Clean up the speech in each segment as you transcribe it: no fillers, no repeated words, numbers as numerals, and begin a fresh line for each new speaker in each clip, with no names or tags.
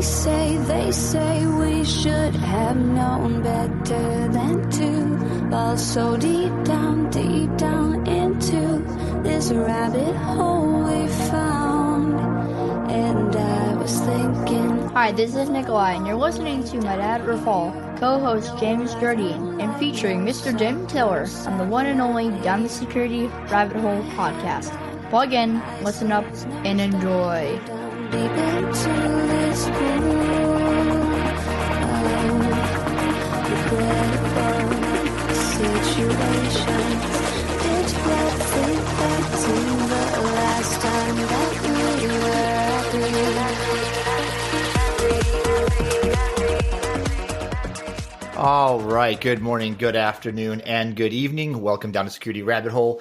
They say we should have known better than to fall so deep down into this rabbit hole we found. And I was thinking.
Hi, this is Nikolai, and you're listening to My Dad Fall, co-host James Jardine, and featuring Mr. Jim Tiller on the one and only Down the Security Rabbit Hole podcast. Plug in, listen up, and enjoy.
Deep into this pool of regrettable situations. It brought me back to the last time that we were.
All right. Good morning, good afternoon, and good evening. Welcome down to Security Rabbit Hole,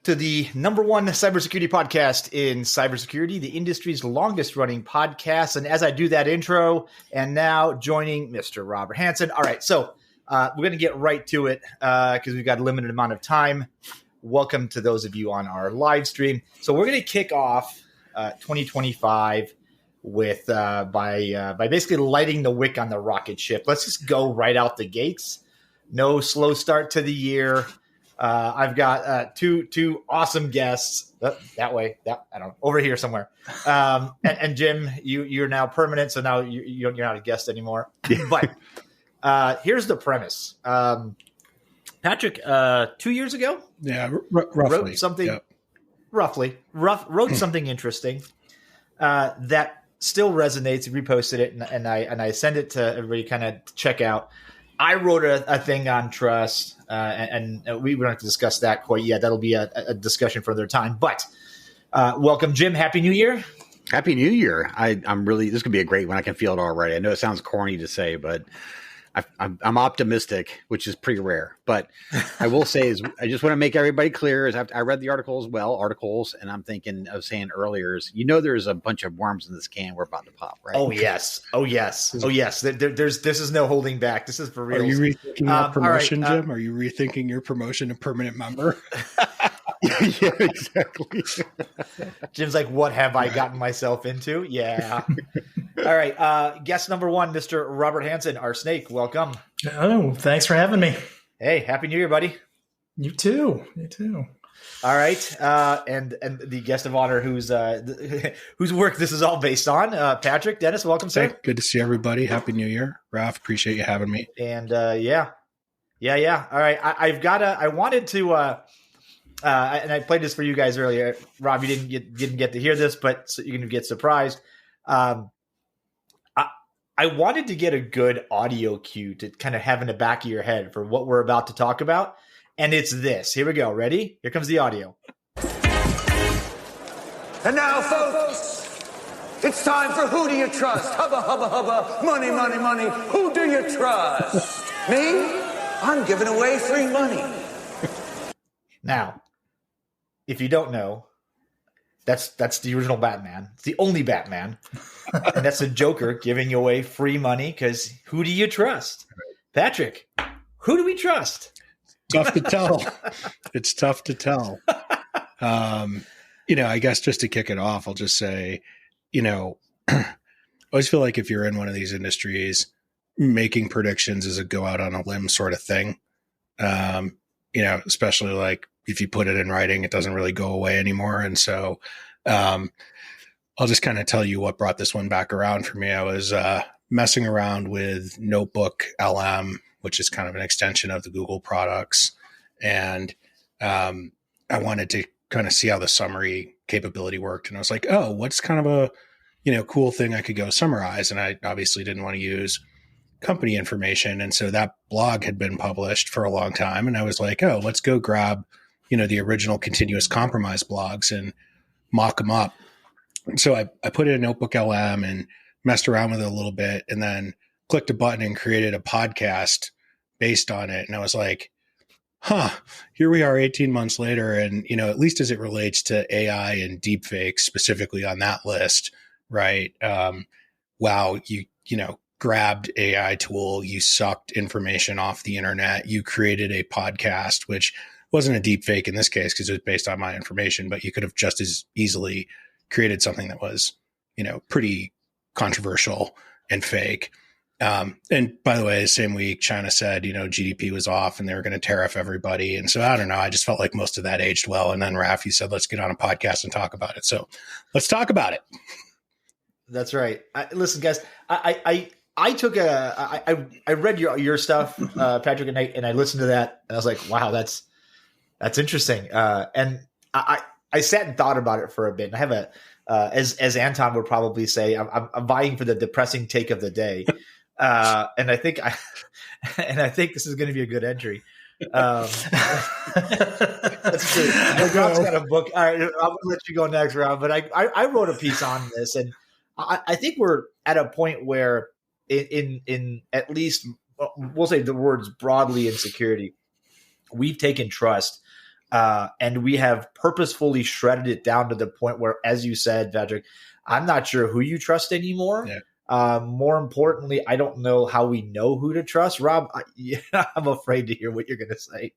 to the number one cybersecurity podcast in cybersecurity, the industry's longest running podcast. And as I do that intro, and now joining Mr. Robert Hansen. All right, so we're going to get right to it because we've got a limited amount of time. Welcome to those of you on our live stream. So we're going to kick off 2025 with by basically lighting the wick on the rocket ship. Let's just go right out the gates. No slow start to the year. I've got two awesome guests that way. I don't know, over here somewhere. And Jim, you're now permanent, so now you're not a guest anymore. But here's the premise. Patrick, 2 years ago,
roughly
wrote something. Wrote something interesting that still resonates. Reposted it, and I send it to everybody kind of check out. I wrote a thing on trust, and we don't have to discuss that quite yet. That'll be a discussion for another time. But welcome, Jim. Happy New Year.
Happy New Year. I'm really, this could be a great one. I can feel it already. I know it sounds corny to say, but I'm optimistic, which is pretty rare. But I will say is I just want to make everybody clear is I read the articles, and I'm thinking I was saying earlier is, there's a bunch of worms in this can we're about to pop, right?
Oh yes. This is no holding back. This is for real.
Are you rethinking your promotion, Jim? Are you rethinking your promotion to permanent member?
Yeah, exactly.
Jim's like, what have I gotten myself into? Yeah. All right. Guest number one, Mr. Robert Hansen, our snake. Welcome.
Oh, thanks for having me.
Hey, Happy New Year, buddy.
You too.
All right. And the guest of honor whose work this is all based on, Patrick Dennis. Welcome, sir.
Hey, good to see everybody. Happy New Year. Ralph, appreciate you having me.
And yeah. All right. I wanted to, and I played this for you guys earlier. Rob, you didn't get to hear this, but so you're going to get surprised. I wanted to get a good audio cue to kind of have in the back of your head for what we're about to talk about. And it's this. Here we go. Ready? Here comes the audio.
And now, folks, it's time for Who Do You Trust? Hubba, hubba, hubba, money, money, money. Who do you trust? Me? I'm giving away free money.
Now, if you don't know, that's the original Batman. It's the only Batman. And that's the Joker giving away free money because who do you trust? Patrick, who do we trust?
Tough to tell. It's tough to tell. I guess just to kick it off, I'll just say, I always feel like if you're in one of these industries, making predictions is a go out on a limb sort of thing. Especially like if you put it in writing, it doesn't really go away anymore. And so I'll just kind of tell you what brought this one back around for me. I was messing around with Notebook LM, which is kind of an extension of the Google products. And I wanted to kind of see how the summary capability worked. And I was like, oh, what's kind of a, cool thing I could go summarize? And I obviously didn't want to use company information. And so that blog had been published for a long time. And I was like, oh, let's go grab, the original continuous compromise blogs and mock them up. And so I put in a Notebook LM and messed around with it a little bit and then clicked a button and created a podcast based on it. And I was like, here we are 18 months later. And, at least as it relates to AI and deepfakes, specifically on that list, right? Wow, you grabbed AI tool, you sucked information off the internet, you created a podcast, which wasn't a deep fake in this case because it was based on my information, but you could have just as easily created something that was, pretty controversial and fake. And by the way, same week, China said, GDP was off and they were going to tariff everybody. And so I don't know. I just felt like most of that aged well. And then Rafi said, let's get on a podcast and talk about it. So let's talk about it.
That's right. Listen, guys, I read your stuff, Patrick, and I listened to that and I was like, wow, that's interesting. And I sat and thought about it for a bit. And I have as Anton would probably say, I'm vying for the depressing take of the day. And I think this is going to be a good entry. That's true. Rob's got a book. All right, I'm going to let you go next, Rob. But I wrote a piece on this, and I think we're at a point where in at least we'll say the words broadly in security, we've taken trust and we have purposefully shredded it down to the point where, as you said, Patrick, I'm not sure who you trust anymore. Yeah. More importantly, I don't know how we know who to trust. Rob, I'm afraid to hear what you're going to say.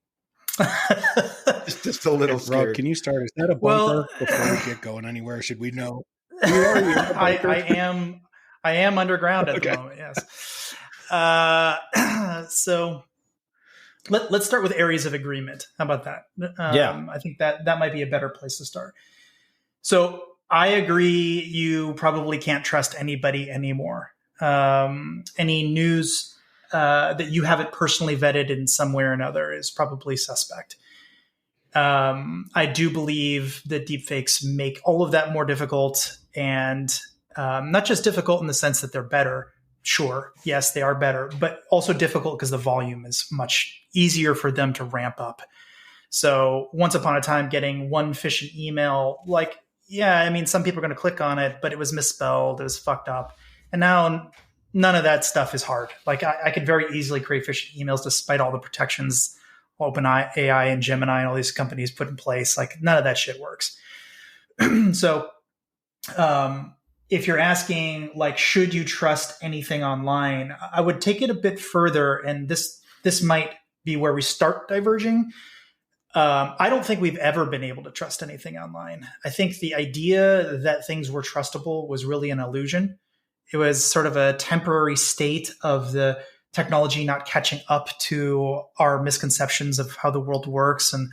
just a little scared.
Rob, can you start? Is that a bunker before we get going anywhere? Should we know?
I am underground at the moment. Yes. So let's start with areas of agreement. How about that? I think that might be a better place to start. So I agree. You probably can't trust anybody anymore. Any news that you haven't personally vetted in some way or another is probably suspect. I do believe that deepfakes make all of that more difficult, and not just difficult in the sense that they're better. Sure, yes, they are better, but also difficult because the volume is much easier for them to ramp up. So once upon a time, getting one phishing email, some people are going to click on it, but it was misspelled, it was fucked up. And now none of that stuff is hard. I could very easily create phishing emails despite all the protections OpenAI and Gemini and all these companies put in place. None of that shit works. So if you're asking, should you trust anything online, I would take it a bit further. And this might be where we start diverging. I don't think we've ever been able to trust anything online. I think the idea that things were trustable was really an illusion. It was sort of a temporary state of the technology not catching up to our misconceptions of how the world works. And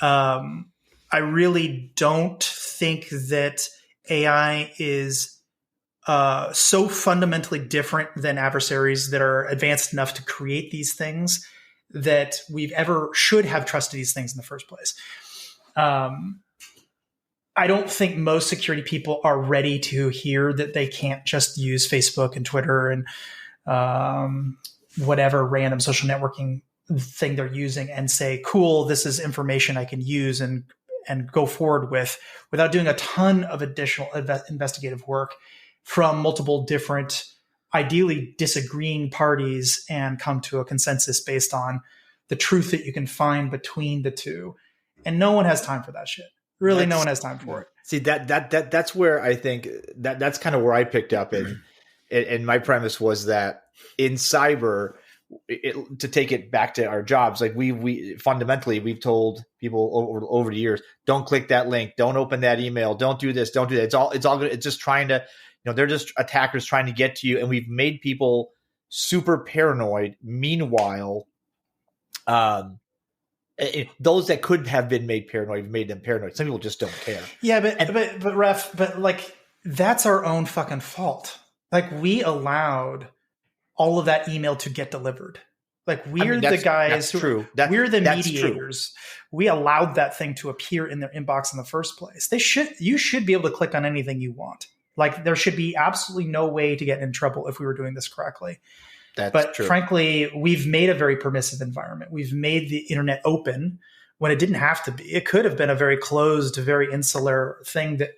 I really don't think that AI is so fundamentally different than adversaries that are advanced enough to create these things that we've ever should have trusted these things in the first place. I don't think most security people are ready to hear that they can't just use Facebook and Twitter and whatever random social networking thing they're using and say, cool, this is information I can use and go forward with without doing a ton of additional investigative work from multiple different, ideally disagreeing parties, and come to a consensus based on the truth that you can find between the two. And no one has time for that shit. Really, no one has time for it.
See, that's where I think that's kind of where I picked up. And my premise was that in cyber, to take it back to our jobs, we fundamentally, we've told people over the years, don't click that link, don't open that email, don't do this, don't do that. It's all good. It's just trying to, they're just attackers trying to get to you. And we've made people super paranoid. Meanwhile, those that could have been made paranoid, made them paranoid. Some people just don't care. Yeah,
but Ref, that's our own fucking fault. We allowed all of that email to get delivered. We're the guys we're the mediators. True. We allowed that thing to appear in their inbox in the first place. You should be able to click on anything you want. There should be absolutely no way to get in trouble if we were doing this correctly. But true. Frankly, we've made a very permissive environment. We've made the internet open when it didn't have to be. It could have been a very closed, very insular thing that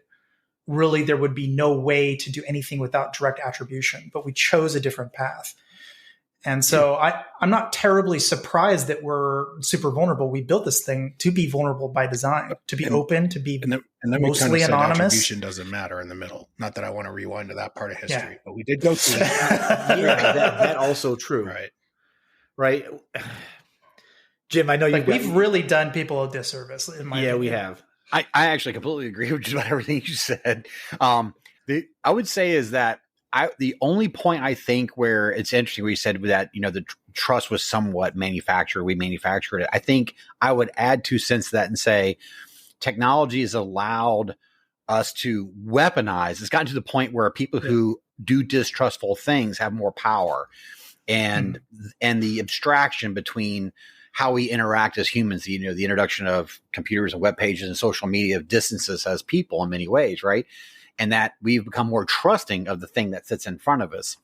really there would be no way to do anything without direct attribution. But we chose a different path. And so I'm not terribly surprised that we're super vulnerable. We built this thing to be vulnerable by design, to be open, to be mostly anonymous.
Attribution doesn't matter in the middle. Not that I want to rewind to that part of history, but we did go through that.
that also true. Right. Jim, I know
we've really done people a disservice. In my opinion.
We have.
I actually completely agree with just about everything you said. I would say is that the only point I think where it's interesting where you said that, the trust was somewhat manufactured, we manufactured it. I think I would add 2 cents to that and say technology has allowed us to weaponize. It's gotten to the point where people who do distrustful things have more power, and the abstraction between how we interact as humans, the introduction of computers and web pages and social media distances as people in many ways, right? And that we've become more trusting of the thing that sits in front of us.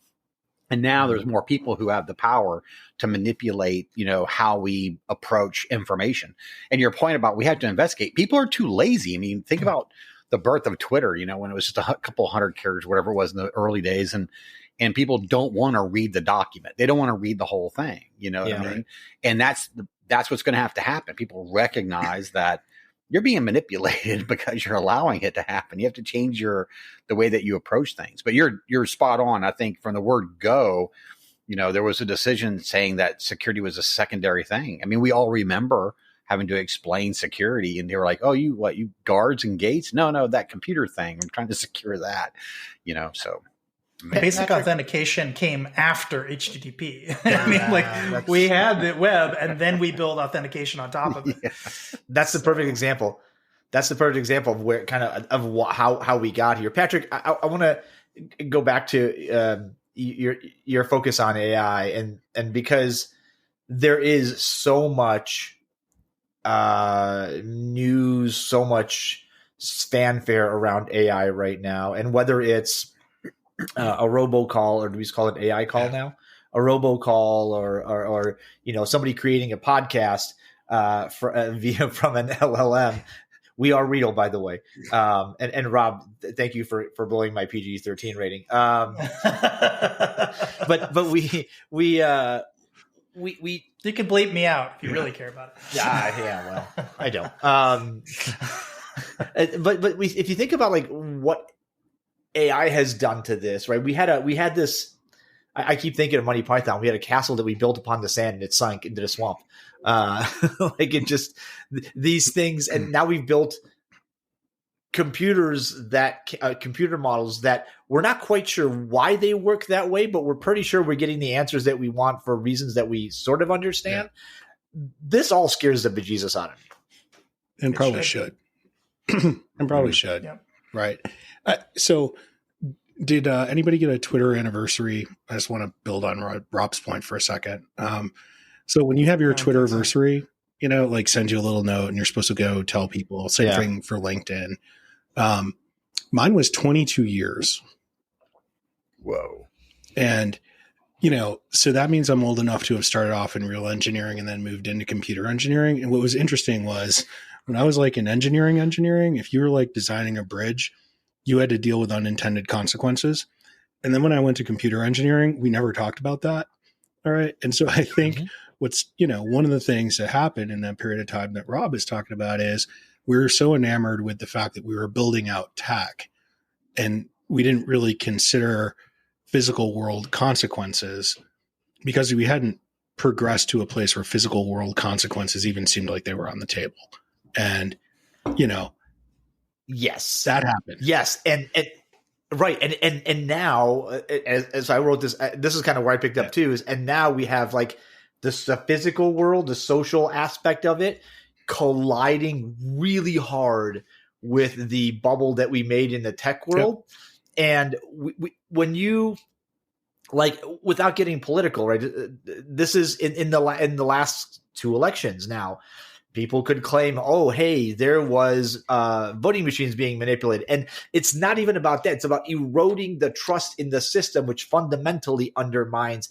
And now there's more people who have the power to manipulate, how we approach information. And your point about we have to investigate, people are too lazy. I mean, think about the birth of Twitter, when it was just a couple hundred characters, whatever it was in the early days. And people don't want to read the document. They don't want to read the whole thing. You know what I mean? Right. And that's what's going to have to happen. People recognize that you're being manipulated because you're allowing it to happen. You have to change the way that you approach things. But you're spot on. I think from the word go, there was a decision saying that security was a secondary thing. I mean, we all remember having to explain security, and they were like, "Oh, you guards and gates? No, that computer thing. I'm trying to secure that." So.
Basic authentication came after HTTP. We had the web, and then we build authentication on top of it.
Yeah. That's the perfect example. That's the perfect example of where how we got here. Patrick, I want to go back to your focus on AI, and because there is so much news, so much fanfare around AI right now, and whether it's a robocall, or do we just call it AI call now? A robocall, or somebody creating a podcast from an LLM. We are real, by the way. And Rob, thank you for blowing my PG-13 rating. But we
you can bleep me out if you really care about it.
Yeah. Well, I don't. But if you think about what AI has done to this, right? We had this. I keep thinking of Monty Python. We had a castle that we built upon the sand, and it sank into the swamp. These things, and now we've built computer models that we're not quite sure why they work that way, but we're pretty sure we're getting the answers that we want for reasons that we sort of understand. Yeah. This all scares the bejesus out of me,
and probably should. And probably should. Yeah. Right. So did anybody get a Twitter anniversary? I just want to build on Rob's point for a second. So when you have your Twitter anniversary, send you a little note and you're supposed to go tell people, same thing for LinkedIn. Mine was 22 years.
Whoa.
And, so that means I'm old enough to have started off in real engineering and then moved into computer engineering. And what was interesting was when I was in engineering, if you were designing a bridge, you had to deal with unintended consequences. And then when I went to computer engineering, we never talked about that. All right. And so I think what's, one of the things that happened in that period of time that Rob is talking about is we were so enamored with the fact that we were building out tech, and we didn't really consider physical world consequences because we hadn't progressed to a place where physical world consequences even seemed like they were on the table. And,
yes,
that happened.
Yes. And right. And now as I wrote this, this is kind of where I picked up too, and now we have the physical world, the social aspect of it colliding really hard with the bubble that we made in the tech world. Yep. And when you without getting political, right? This is in the last 2 elections now. People could claim, oh, hey, there was voting machines being manipulated. And it's not even about that. It's about eroding the trust in the system, which fundamentally undermines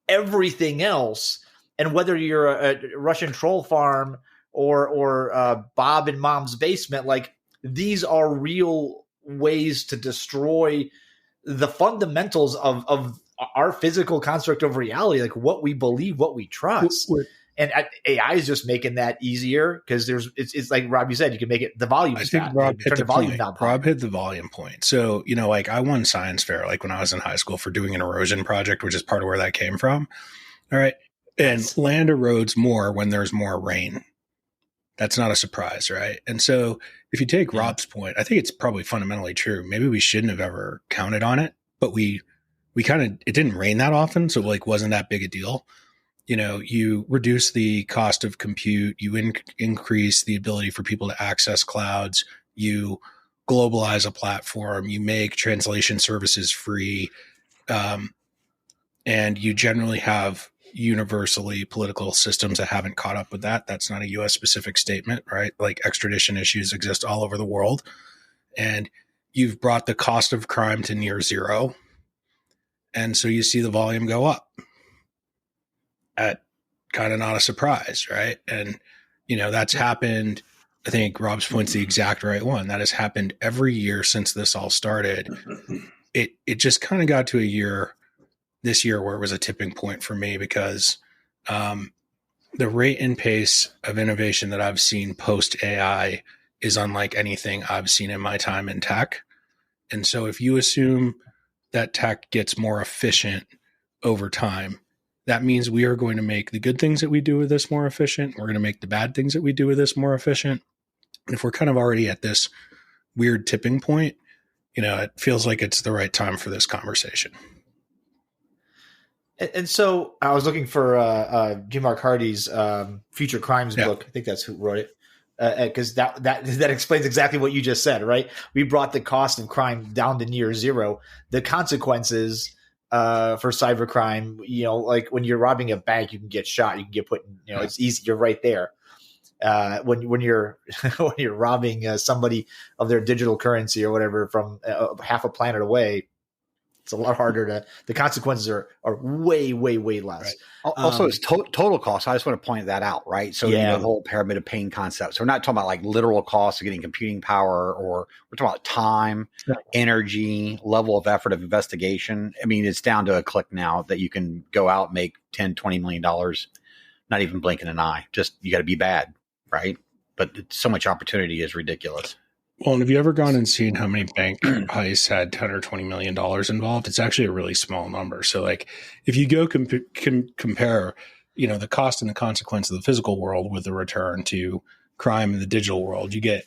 everything else. And whether you're a Russian troll farm or Bob in Mom's basement, these are real ways to destroy the fundamentals of our physical construct of reality, what we believe, what we trust. And AI is just making that easier because it's like Rob, you said, you can make it the volume.
I think Rob hit the volume down. Rob hit the volume point. So, I won science fair, when I was in high school for doing an erosion project, which is part of where that came from. All right. And land erodes more when there's more rain. That's not a surprise, right? And so if you take Rob's point, I think it's probably fundamentally true. Maybe we shouldn't have ever counted on it, but we it didn't rain that often. So like wasn't that big a deal. You reduce the cost of compute, you increase the ability for people to access clouds, you globalize a platform, you make translation services free, and you generally have universally political systems that haven't caught up with that. That's not a US specific statement, right? Like extradition issues exist all over the world. And you've brought the cost of crime to near zero. And so you see the volume go up. At kind of not a surprise, right? And, that's happened. I think Rob's point's the exact right one. That has happened every year since this all started. It just kind of got to this year where it was a tipping point for me because the rate and pace of innovation that I've seen post AI is unlike anything I've seen in my time in tech. And so if you assume that tech gets more efficient over time, that means we are going to make the good things that we do with this more efficient. We're going to make the bad things that we do with this more efficient. And if we're kind of already at this weird tipping point, it feels like it's the right time for this conversation.
And so I was looking for Jim Mark Hardy's Future Crimes book. I think that's who wrote it. Because that explains exactly what you just said, right? We brought the cost of crime down to near zero. The consequences for cybercrime, like when you're robbing a bank, you can get shot, you can get put in, it's easy. You're right there. When you're when you're robbing somebody of their digital currency or whatever from half a planet away, it's a lot harder the consequences are way, way, way less.
Right. Also, it's total cost. I just want to point that out, right? So the whole pyramid of pain concept. So we're not talking about like literal costs of getting computing power, or we're talking about time, energy, level of effort of investigation. I mean, it's down to a click now that you can go out and make $10, $20 million, not even blinking an eye. Just, you got to be bad, right? But so much opportunity is ridiculous.
Well, and have you ever gone and seen how many bank heists had $10 or $20 million involved? It's actually a really small number. So like if you go compare, the cost and the consequence of the physical world with the return to crime in the digital world, you get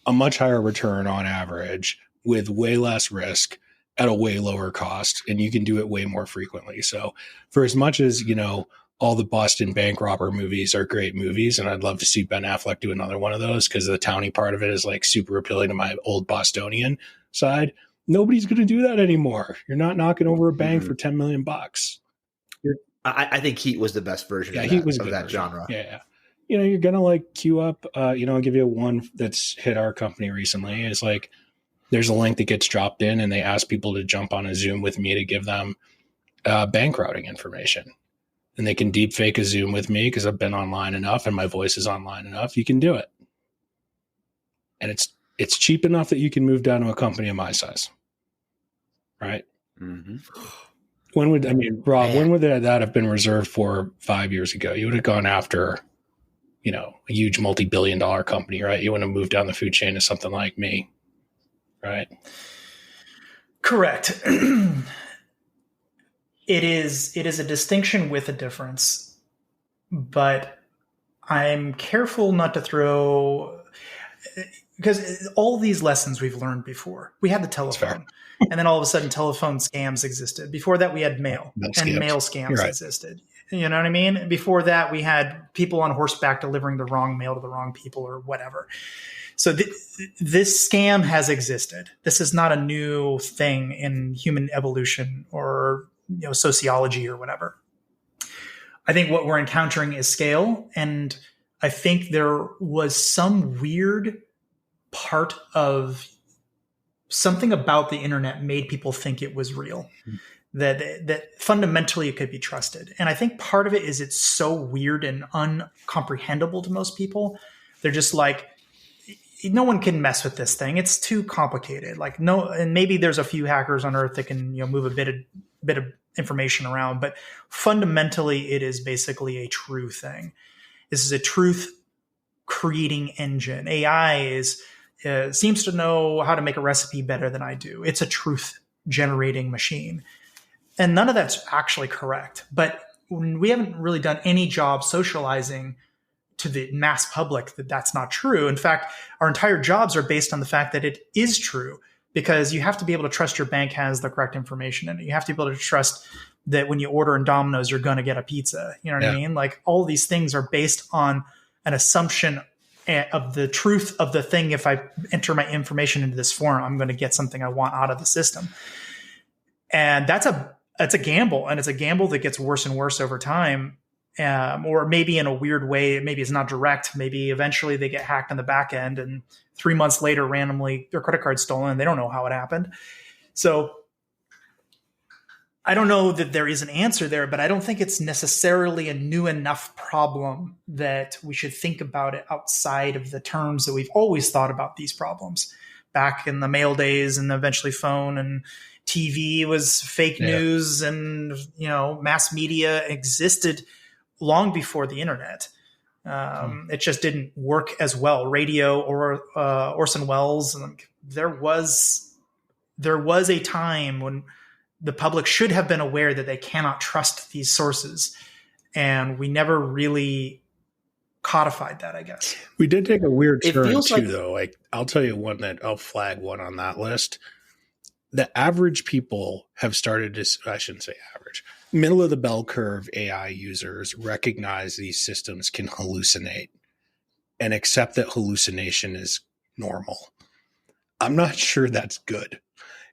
a much higher return on average with way less risk at a way lower cost, and you can do it way more frequently. So for as much as, all the Boston bank robber movies are great movies, and I'd love to see Ben Affleck do another one of those because the towny part of it is like super appealing to my old Bostonian side. Nobody's going to do that anymore. You're not knocking over a bank for $10 million.
I think Heat was the best version
Heat was
of that genre.
Yeah. You're going to like queue up, I'll give you one that's hit our company recently. Is like there's a link that gets dropped in and they ask people to jump on a Zoom with me to give them bank routing information. And they can deep fake a Zoom with me because I've been online enough and my voice is online enough. You can do it. And it's cheap enough that you can move down to a company of my size. Right? Mm-hmm. Rob, when would that have been reserved for 5 years ago? You would have gone after, a huge multi-billion-dollar company, right? You wouldn't have moved down the food chain to something like me. Right?
Correct. It is a distinction with a difference, but I'm careful not to throw, because all these lessons we've learned before. We had the telephone, and then all of a sudden telephone scams existed. Before that, we had mail scams existed. You know what I mean? Before that, we had people on horseback delivering the wrong mail to the wrong people or whatever. So this scam has existed. This is not a new thing in human evolution or sociology or whatever. I think what we're encountering is scale. And I think there was some weird part of something about the internet made people think it was real, that fundamentally it could be trusted. And I think part of it is it's so weird and uncomprehendable to most people. They're just like, no one can mess with this thing. It's too complicated. Like and maybe there's a few hackers on Earth that can move a bit of information around, but fundamentally it is basically a true thing. This is a truth creating engine. AI seems to know how to make a recipe better than I do. It's a truth generating machine. And none of that's actually correct, but we haven't really done any job socializing to the mass public that that's not true. In fact, our entire jobs are based on the fact that it is true, because you have to be able to trust your bank has the correct information in it. You have to be able to trust that when you order in Domino's, you're going to get a pizza. You know what I mean? Like all these things are based on an assumption of the truth of the thing. If I enter my information into this form, I'm going to get something I want out of the system. And that's a gamble, and it's a gamble that gets worse and worse over time. Or maybe in a weird way, maybe it's not direct. Maybe eventually they get hacked on the back end, and 3 months later, randomly their credit card's stolen and they don't know how it happened. So I don't know that there is an answer there, but I don't think it's necessarily a new enough problem that we should think about it outside of the terms that we've always thought about these problems. Back in the mail days and eventually phone and TV was fake news, and mass media existed long before the internet. It just didn't work as well. Radio or Orson Welles, there was a time when the public should have been aware that they cannot trust these sources. And we never really codified that, I guess.
We did take a weird turn too, though. Like, I'll tell you one that I'll flag one on that list. The average people have started to, I shouldn't say average, middle of the bell curve AI users recognize these systems can hallucinate and accept that hallucination is normal. I'm not sure that's good.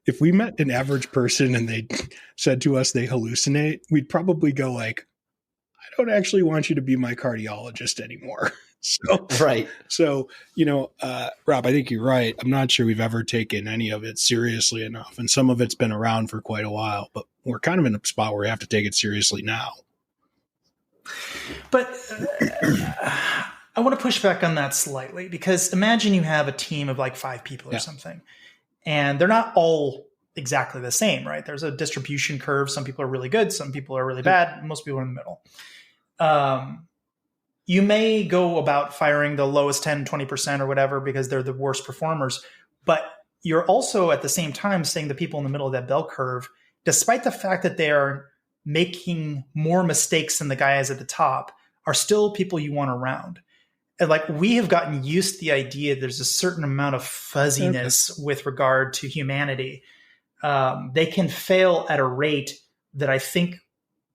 If we met an average person and they said to us they hallucinate, we'd probably go like, I don't actually want you to be my cardiologist anymore. So,
right.
So, Rob, I think you're right. I'm not sure we've ever taken any of it seriously enough. And some of it's been around for quite a while, but we're kind of in a spot where we have to take it seriously now.
But I want to push back on that slightly, because imagine you have a team of like 5 people or something, and they're not all exactly the same, right? There's a distribution curve. Some people are really good. Some people are really bad. Most people are in the middle. You may go about firing the lowest 10, 20% or whatever because they're the worst performers. But you're also at the same time saying the people in the middle of that bell curve, despite the fact that they are making more mistakes than the guys at the top, are still people you want around. And like, we have gotten used to the idea there's a certain amount of fuzziness with regard to humanity. They can fail at a rate that I think,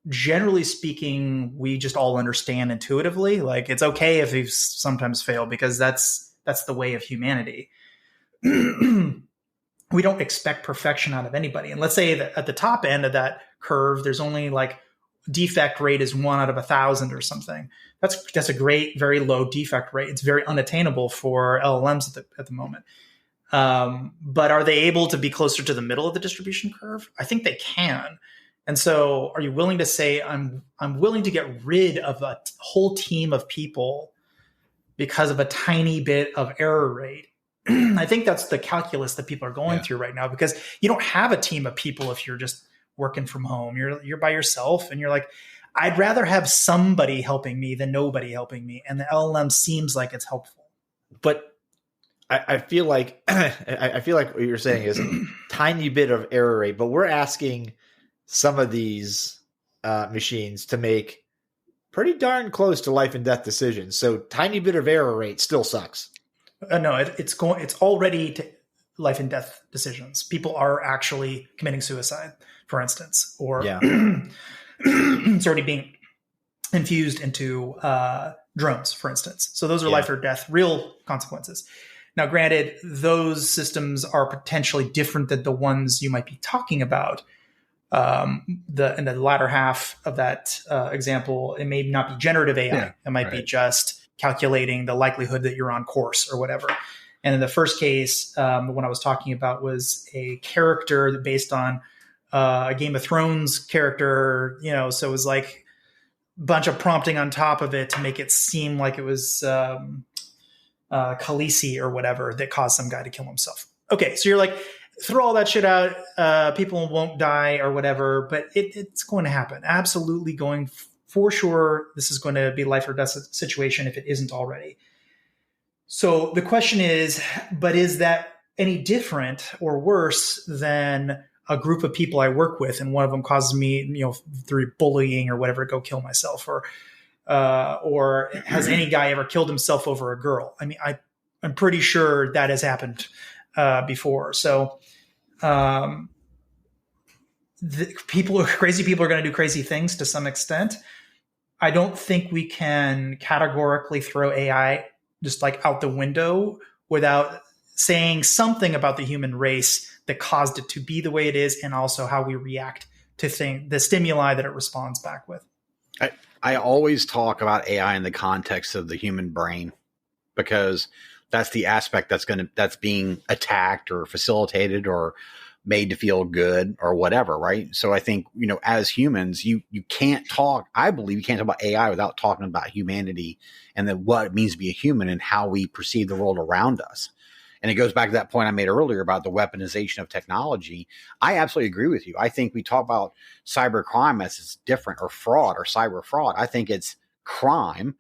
generally speaking, we just all understand intuitively. Like, it's okay if you sometimes fail, because that's the way of humanity. We don't expect perfection out of anybody. And let's say that at the top end of that curve, there's only like defect rate is 1 out of 1,000 or something. That's a great, very low defect rate. It's very unattainable for LLMs at the moment. But are they able to be closer to the middle of the distribution curve? I think they can. And so are you willing to say, I'm willing to get rid of a whole team of people because of a tiny bit of error rate? I think that's the calculus that people are going through right now, because you don't have a team of people if you're just working from home. You're by yourself, and you're like, I'd rather have somebody helping me than nobody helping me. And the LLM seems like it's helpful.
But I feel like what you're saying is a tiny bit of error rate, but we're asking some of these machines to make pretty darn close to life and death decisions. So tiny bit of error rate still sucks.
No, it's already to life and death decisions. People are actually committing suicide, for instance, or it's already being infused into drones, for instance. So those are life or death, real consequences. Now, granted, those systems are potentially different than the ones you might be talking about. In the latter half of that example, it may not be generative AI. It might be just calculating the likelihood that you're on course or whatever. And in the first case, the one I was talking about was a character based on a Game of Thrones character, so it was like a bunch of prompting on top of it to make it seem like it was Khaleesi or whatever that caused some guy to kill himself. Okay, so you're like, throw all that shit out. People won't die or whatever, but it's going to happen. Absolutely going for sure. This is going to be life or death situation if it isn't already. So the question is, but is that any different or worse than a group of people I work with, and one of them causes me, through bullying or whatever, go kill myself, or has any guy ever killed himself over a girl? I mean, I'm pretty sure that has happened before. So Crazy people are going to do crazy things to some extent. I don't think we can categorically throw AI just like out the window without saying something about the human race that caused it to be the way it is, and also how we react to the stimuli that it responds back with.
I always talk about AI in the context of the human brain, because that's the aspect that's being attacked or facilitated or made to feel good or whatever, right? So I think, as humans, you can't talk. I believe you can't talk about AI without talking about humanity and then what it means to be a human and how we perceive the world around us. And it goes back to that point I made earlier about the weaponization of technology. I absolutely agree with you. I think we talk about cyber crime as it's different, or fraud or cyber fraud. I think it's crime.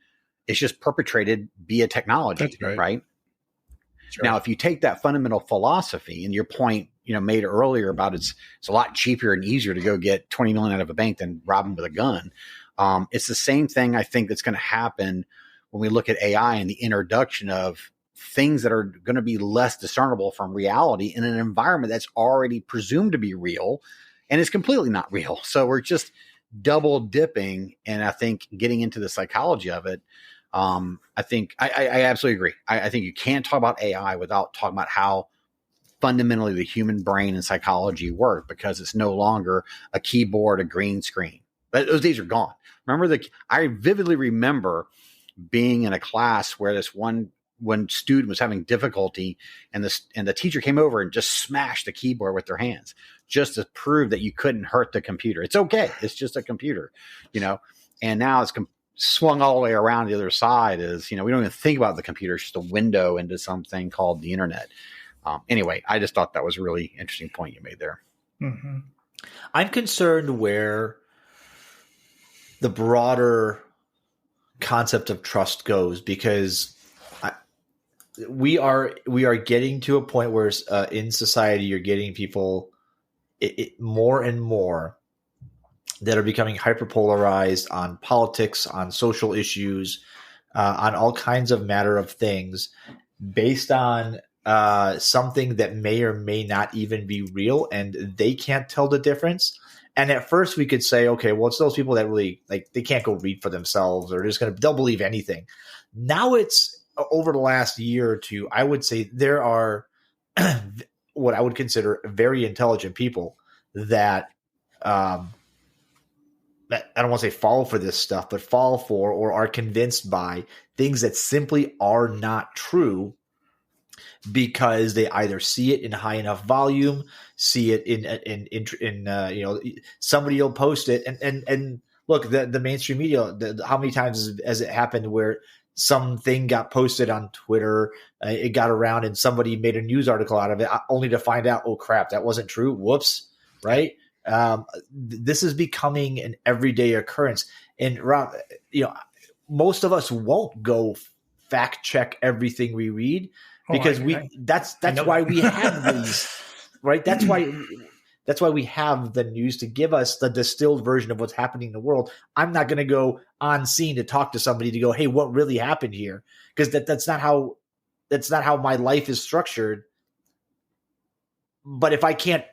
It's just perpetrated via technology.
That's right.
Right?
That's right.
Now, if you take that fundamental philosophy and your point, made earlier about it's a lot cheaper and easier to go get 20 million out of a bank than rob them with a gun. It's the same thing I think that's going to happen when we look at AI and the introduction of things that are going to be less discernible from reality in an environment that's already presumed to be real and is completely not real. So we're just double dipping. And I think getting into the psychology of it, I think I absolutely agree. I think you can't talk about AI without talking about how fundamentally the human brain and psychology work, because it's no longer a keyboard, a green screen. But those days are gone. I vividly remember being in a class where this one student was having difficulty, and the teacher came over and just smashed the keyboard with their hands just to prove that you couldn't hurt the computer. It's okay. It's just a computer, and now it's swung all the way around the other side is, we don't even think about the computer. It's just a window into something called the internet. Anyway, I just thought that was a really interesting point you made there.
Mm-hmm. I'm concerned where the broader concept of trust goes, because we are getting to a point where in society you're getting people more and more that are becoming hyperpolarized on politics, on social issues, on all kinds of matter of things, based on something that may or may not even be real, and they can't tell the difference. And at first we could say, okay, well, it's those people that really, like, they can't go read for themselves, or they'll believe anything. Now it's over the last year or two, I would say there are what I would consider very intelligent people that I don't want to say fall for this stuff, but fall for or are convinced by things that simply are not true, because they either see it in high enough volume, see it in somebody will post it, and look, the mainstream media, how many times has it happened where something got posted on Twitter, it got around, and somebody made a news article out of it, only to find out, oh crap, that wasn't true. Whoops, right? This is becoming an everyday occurrence, and Rob, most of us won't go fact check everything we read, because that's why we have these, right? That's why we have the news to give us the distilled version of what's happening in the world. I'm not going to go on scene to talk to somebody to go, hey, what really happened here? Because that's not how my life is structured. But if I can't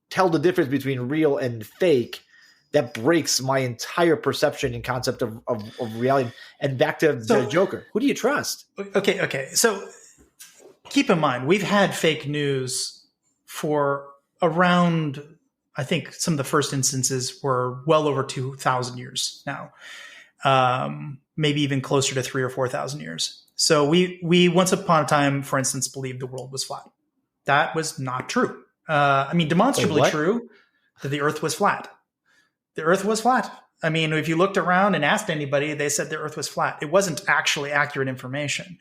tell the difference between real and fake, that breaks my entire perception and concept of reality. And back to the Joker, who do you trust?
Okay. So keep in mind, we've had fake news for around, I think some of the first instances were well over 2,000 years now, maybe even closer to 3,000 or 4,000 years. So we once upon a time, for instance, believed the world was flat. That was not true. Demonstrably true that the earth was flat. The earth was flat. I mean, if you looked around and asked anybody, they said the earth was flat. It wasn't actually accurate information,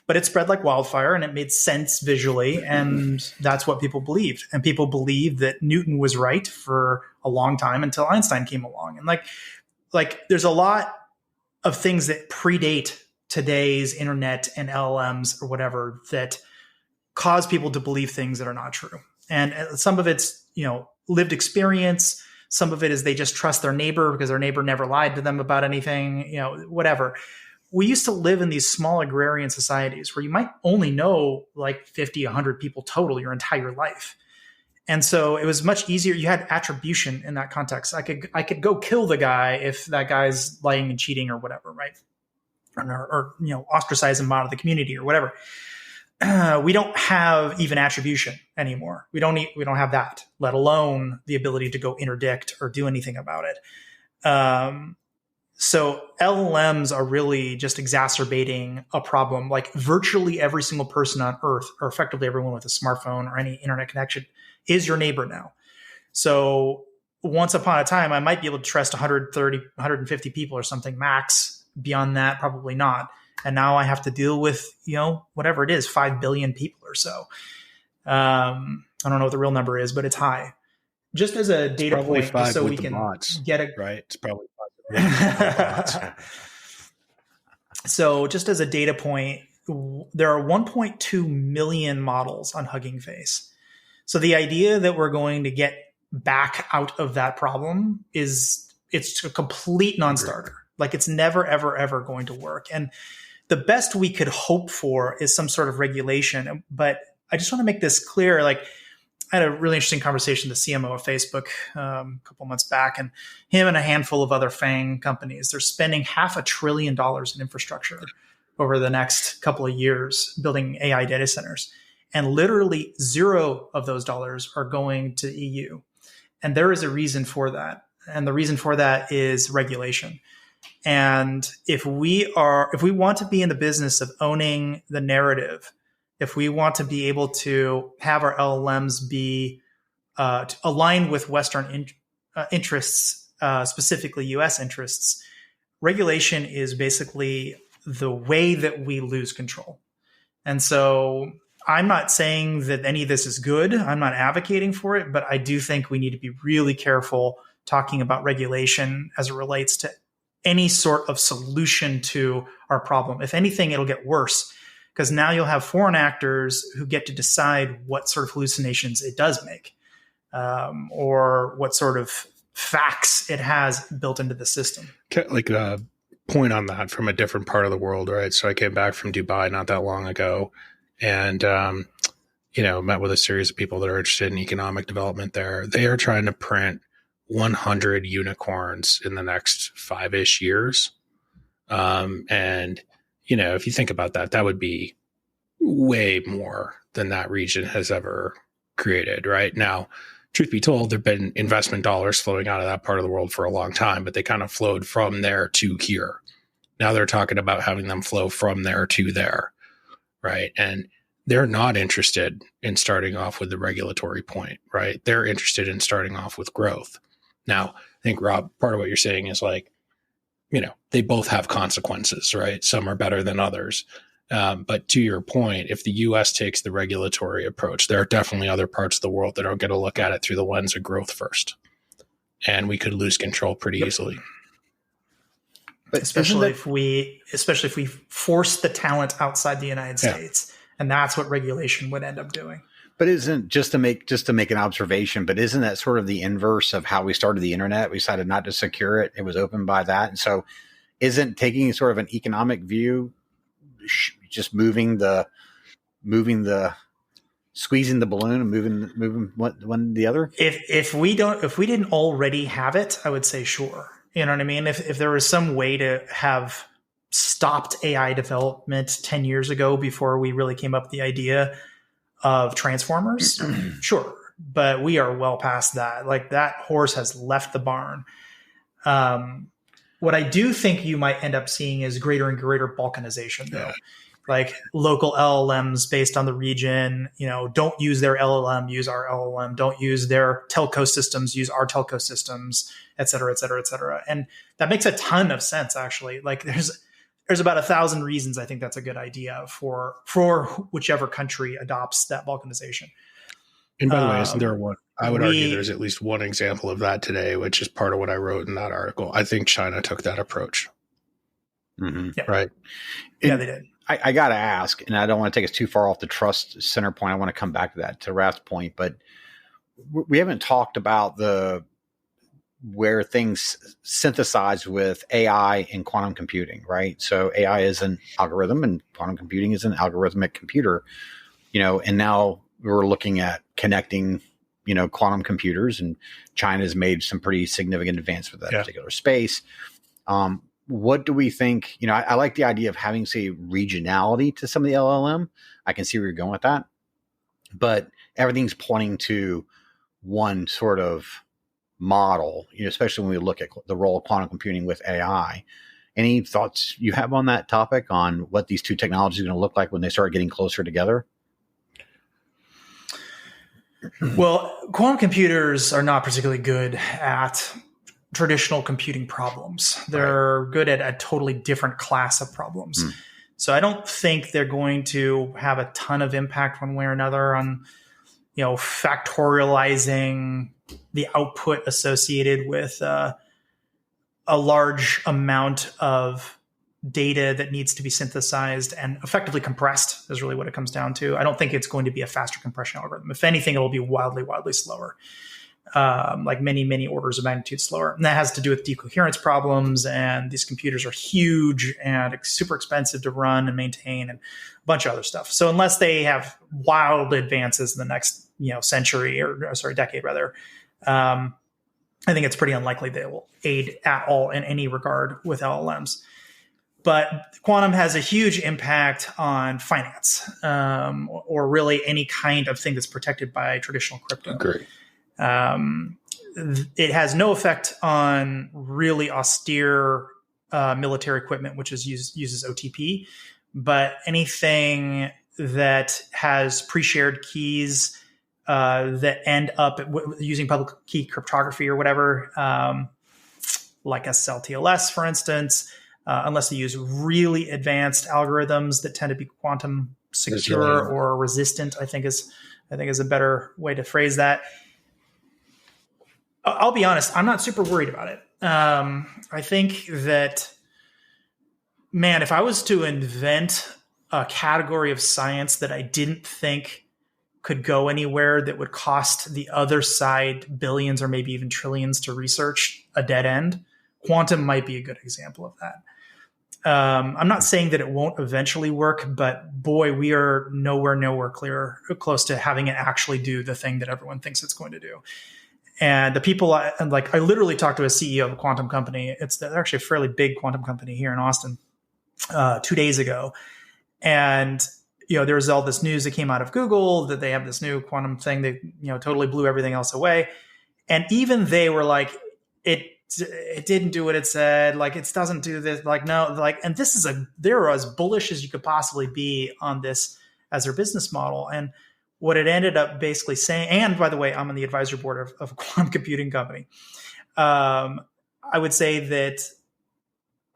but it spread like wildfire and it made sense visually. And that's what people believed. And people believed that Newton was right for a long time until Einstein came along. And like there's a lot of things that predate today's internet and LLMs or whatever that cause people to believe things that are not true. And some of it's, lived experience. Some of it is they just trust their neighbor because their neighbor never lied to them about anything, whatever. We used to live in these small agrarian societies where you might only know like 50, 100 people total your entire life. And so it was much easier. You had attribution in that context. I could go kill the guy if that guy's lying and cheating or whatever, right? Or ostracize him out of the community or whatever. We don't have even attribution anymore. We don't have that, let alone the ability to go interdict or do anything about it. So LLMs are really just exacerbating a problem. Like virtually every single person on Earth, or effectively everyone with a smartphone or any internet connection, is your neighbor now. So once upon a time, I might be able to trust 130, 150 people or something max. Beyond that, probably not. And now I have to deal with, whatever it is, 5 billion people or so. I don't know what the real number is, but it's high. Just as a data point, just so we can get a
right. It's probably 5.
So just as a data point, there are 1.2 million models on Hugging Face. So the idea that we're going to get back out of that problem it's a complete non-starter. Like it's never, ever, ever going to work. And the best we could hope for is some sort of regulation. But I just want to make this clear. Like I had a really interesting conversation with the CMO of Facebook a couple months back, and him and a handful of other FANG companies, they're spending $500 billion in infrastructure over the next couple of years building AI data centers. And literally zero of those dollars are going to the EU. And there is a reason for that. And the reason for that is regulation. And if we want to be in the business of owning the narrative, if we want to be able to have our LLMs be aligned with Western interests, specifically US interests, regulation is basically the way that we lose control. And so I'm not saying that any of this is good. I'm not advocating for it, but I do think we need to be really careful talking about regulation as it relates to any sort of solution to our problem. If anything, it'll get worse because now you'll have foreign actors who get to decide what sort of hallucinations it does make, or what sort of facts it has built into the system.
Like a point on that from a different part of the world, right? So I came back from Dubai not that long ago, and met with a series of people that are interested in economic development there. They are trying to print 100 unicorns in the next 5-ish years. And, if you think about that, that would be way more than that region has ever created, right? Now, truth be told, there've been investment dollars flowing out of that part of the world for a long time, but they kind of flowed from there to here. Now they're talking about having them flow from there to there, right? And they're not interested in starting off with the regulatory point, right? They're interested in starting off with growth. Now, I think, Rob, part of what you're saying is like, they both have consequences, right? Some are better than others. But to your point, if the U.S. takes the regulatory approach, there are definitely other parts of the world that are going to look at it through the lens of growth first. And we could lose control pretty easily.
But especially if we force the talent outside the United States. And that's what regulation would end up doing.
But isn't just to make an observation, but isn't that sort of the inverse of how we started the internet? We decided not to secure it. It was opened by that. And so isn't taking sort of an economic view, just squeezing the balloon and moving one the other?
If we didn't already have it, I would say sure. You know what I mean? If there was some way to have stopped AI development 10 years ago before we really came up with the idea of transformers, sure. But we are well past that. Like that horse has left the barn. What I do think you might end up seeing is greater and greater balkanization, though. Like local LLMs based on the region, don't use their LLM, use our LLM. Don't use their telco systems, use our telco systems, et cetera, et cetera, et cetera. And that makes a ton of sense, actually. Like there's about 1,000 reasons I think that's a good idea for whichever country adopts that balkanization.
And by the way, isn't there one? I would argue there's at least one example of that today, which is part of what I wrote in that article. I think China took that approach.
Mm-hmm.
Yeah.
Right.
Yeah, they did.
I got to ask, and I don't want to take us too far off the trust center point. I want to come back to that, to Raph's point, but we haven't talked about where things synthesize with AI and quantum computing, right? So AI is an algorithm and quantum computing is an algorithmic computer, and now we're looking at connecting quantum computers, and China has made some pretty significant advances with that particular space. What do we think? I like the idea of having, say, regionality to some of the LLM. I can see where you're going with that, but everything's pointing to one sort of model, especially when we look at the role of quantum computing with AI. Any thoughts you have on that topic, on what these two technologies are going to look like when they start getting closer together?
Well, quantum computers are not particularly good at traditional computing problems. They're good at a totally different class of problems. So I don't think they're going to have a ton of impact one way or another on, factorializing the output associated with a large amount of data that needs to be synthesized and effectively compressed is really what it comes down to. I don't think it's going to be a faster compression algorithm. If anything, it'll be wildly, wildly slower, like many, many orders of magnitude slower. And that has to do with decoherence problems. And these computers are huge and super expensive to run and maintain and a bunch of other stuff. So unless they have wild advances in the next, decade rather, I think it's pretty unlikely they will aid at all in any regard with LLMs. But quantum has a huge impact on finance, or really any kind of thing that's protected by traditional crypto.
Great.
It has no effect on really austere military equipment, which uses OTP. But anything that has pre-shared keys that end up using public key cryptography or whatever, like SSL/TLS, for instance, unless they use really advanced algorithms that tend to be quantum secure or resistant, I think is a better way to phrase that. I'll be honest, I'm not super worried about it. I think that, man, if I was to invent a category of science that I didn't think could go anywhere, that would cost the other side billions or maybe even trillions to research, a dead end, quantum might be a good example of that. I'm not saying that it won't eventually work, but boy, we are nowhere close to having it actually do the thing that everyone thinks it's going to do. And the people, I literally talked to a CEO of a quantum company. They're actually a fairly big quantum company here in Austin 2 days ago. And, there was all this news that came out of Google that they have this new quantum thing that, totally blew everything else away. And even they were like, it didn't do what it said. Like, it doesn't do this. Like, no, like, and they're as bullish as you could possibly be on this as their business model. And what it ended up basically saying, and by the way, I'm on the advisory board of a quantum computing company. I would say that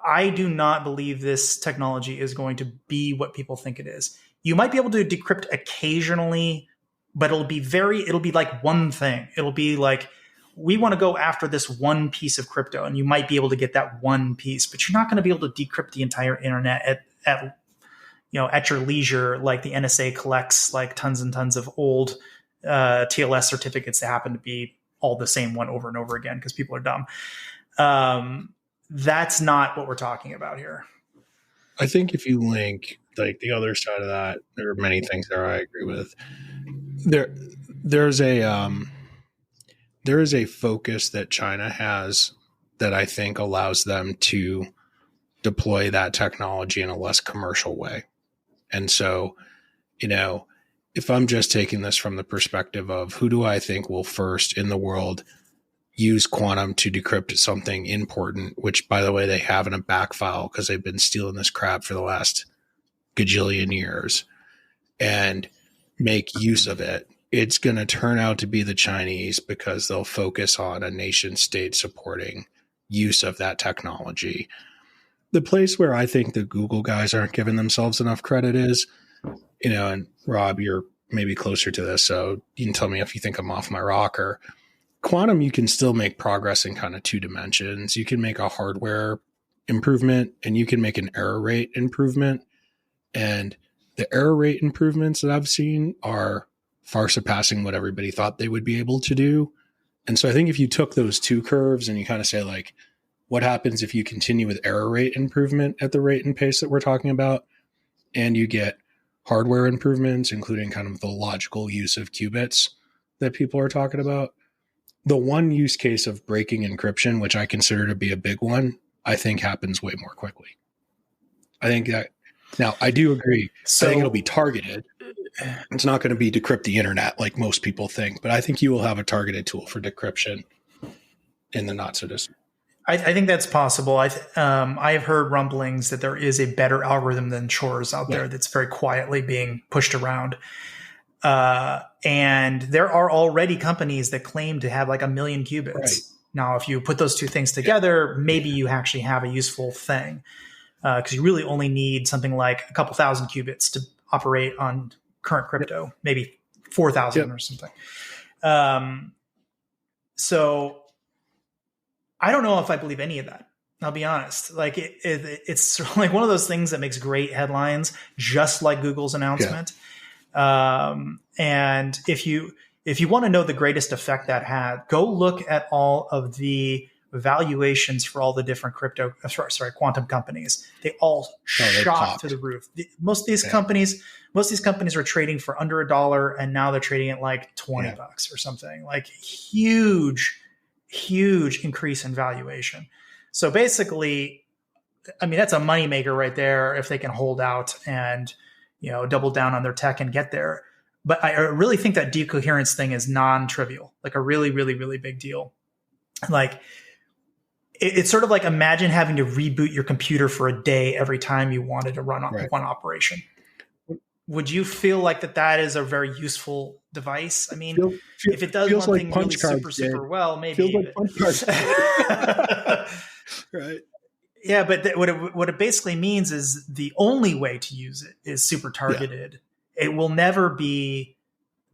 I do not believe this technology is going to be what people think it is. You might be able to decrypt occasionally, but it'll be like one thing. It'll be like, we want to go after this one piece of crypto, and you might be able to get that one piece, but you're not going to be able to decrypt the entire internet at your leisure, like the NSA collects like tons and tons of old TLS certificates that happen to be all the same one over and over again because people are dumb. That's not what we're talking about here.
I think if you link like the other side of that, there are many things there I agree with. There's a focus that China has that I think allows them to deploy that technology in a less commercial way. And so, if I'm just taking this from the perspective of who do I think will first in the world use quantum to decrypt something important, which, by the way, they have in a back file because they've been stealing this crap for the last gajillion years, and make use of it, it's going to turn out to be the Chinese because they'll focus on a nation state supporting use of that technology. The place where I think the Google guys aren't giving themselves enough credit is, and Rob, you're maybe closer to this, so you can tell me if you think I'm off my rocker. Quantum, you can still make progress in kind of two dimensions. You can make a hardware improvement and you can make an error rate improvement. And the error rate improvements that I've seen are far surpassing what everybody thought they would be able to do. And so I think if you took those two curves and you kind of say like, what happens if you continue with error rate improvement at the rate and pace that we're talking about, and you get hardware improvements, including kind of the logical use of qubits, that people are talking about. The one use case of breaking encryption, which I consider to be a big one, I think happens way more quickly. I think that now I do agree.
So,
I think it'll be targeted. It's not going to be decrypt the internet like most people think, but I think you will have a targeted tool for decryption in the not so distant.
I think that's possible. I have heard rumblings that there is a better algorithm than Shor's out there that's very quietly being pushed around. And there are already companies that claim to have like 1 million qubits. Right. Now, if you put those two things together, maybe you actually have a useful thing, because you really only need something like a couple thousand qubits to operate on current crypto, maybe 4,000 or something. So I don't know if I believe any of that. I'll be honest. Like it's like one of those things that makes great headlines, just like Google's announcement. And if you want to know the greatest effect that had, go look at all of the valuations for all the different quantum companies. They all shot through the roof. Most of these companies were trading for under $1, and now they're trading at like $20 or something. Like huge increase in valuation. So basically, I mean, that's a moneymaker right there if they can hold out and, double down on their tech and get there. But I really think that decoherence thing is non-trivial, like a really, really, really big deal. Like it's sort of like, imagine having to reboot your computer for a day every time you wanted to run one operation. Would you feel like that is a very useful device? I mean, if it does one thing really super well, maybe. Feels like punch cards. Right. Yeah, but what it basically means is the only way to use it is super targeted. Yeah. It will never be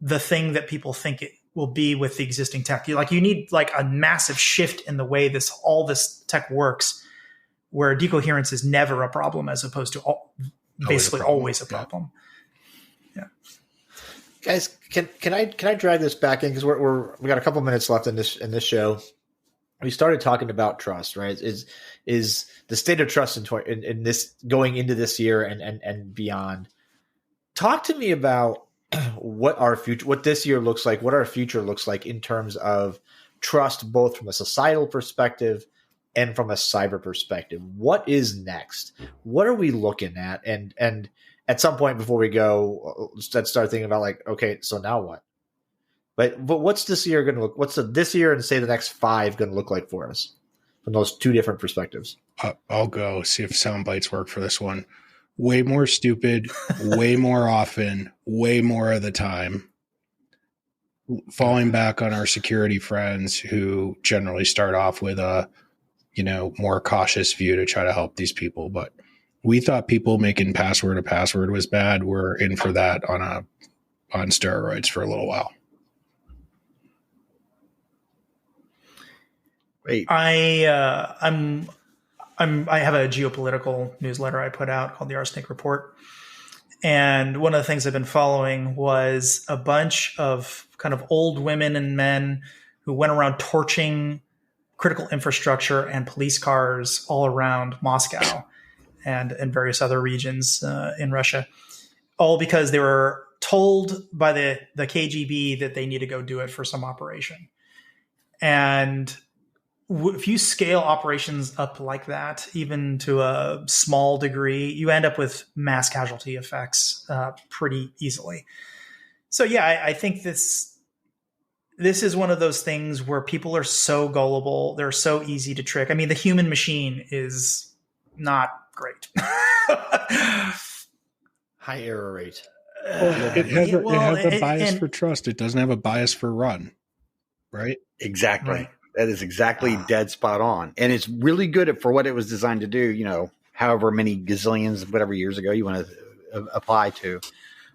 the thing that people think it will be with the existing tech. You need like a massive shift in the way all this tech works, where decoherence is never a problem as opposed to basically always a problem. Yeah.
Guys, can I drag this back in, because we got a couple minutes left in this show. We started talking about trust, right? Is the state of trust in this going into this year and beyond. Talk to me about what this year looks like, what our future looks like in terms of trust, both from a societal perspective and from a cyber perspective. What is next? What are we looking at? And at some point before we go, let's start thinking about like, okay, so now what? But what's this year going to look? What's this year and say the next 5 going to look like for us from those two different perspectives?
I'll go see if sound bites work for this one. Way more stupid, way more often, way more of the time. Falling back on our security friends who generally start off with a, more cautious view to try to help these people. But we thought people making password a password was bad. We're in for that on steroids for a little while.
Great.
I have a geopolitical newsletter I put out called the Arsenic Report. And one of the things I've been following was a bunch of kind of old women and men who went around torching critical infrastructure and police cars all around Moscow and various other regions in Russia, all because they were told by the KGB that they need to go do it for some operation. And if you scale operations up like that, even to a small degree, you end up with mass casualty effects pretty easily. So yeah, I think this is one of those things where people are so gullible. They're so easy to trick. I mean, the human machine is not great.
High error rate.
It has a bias for trust. It doesn't have a bias for run, right?
Exactly.
Right.
That is exactly dead spot on. And it's really good for what it was designed to do, however many gazillions, whatever years ago you want to apply to,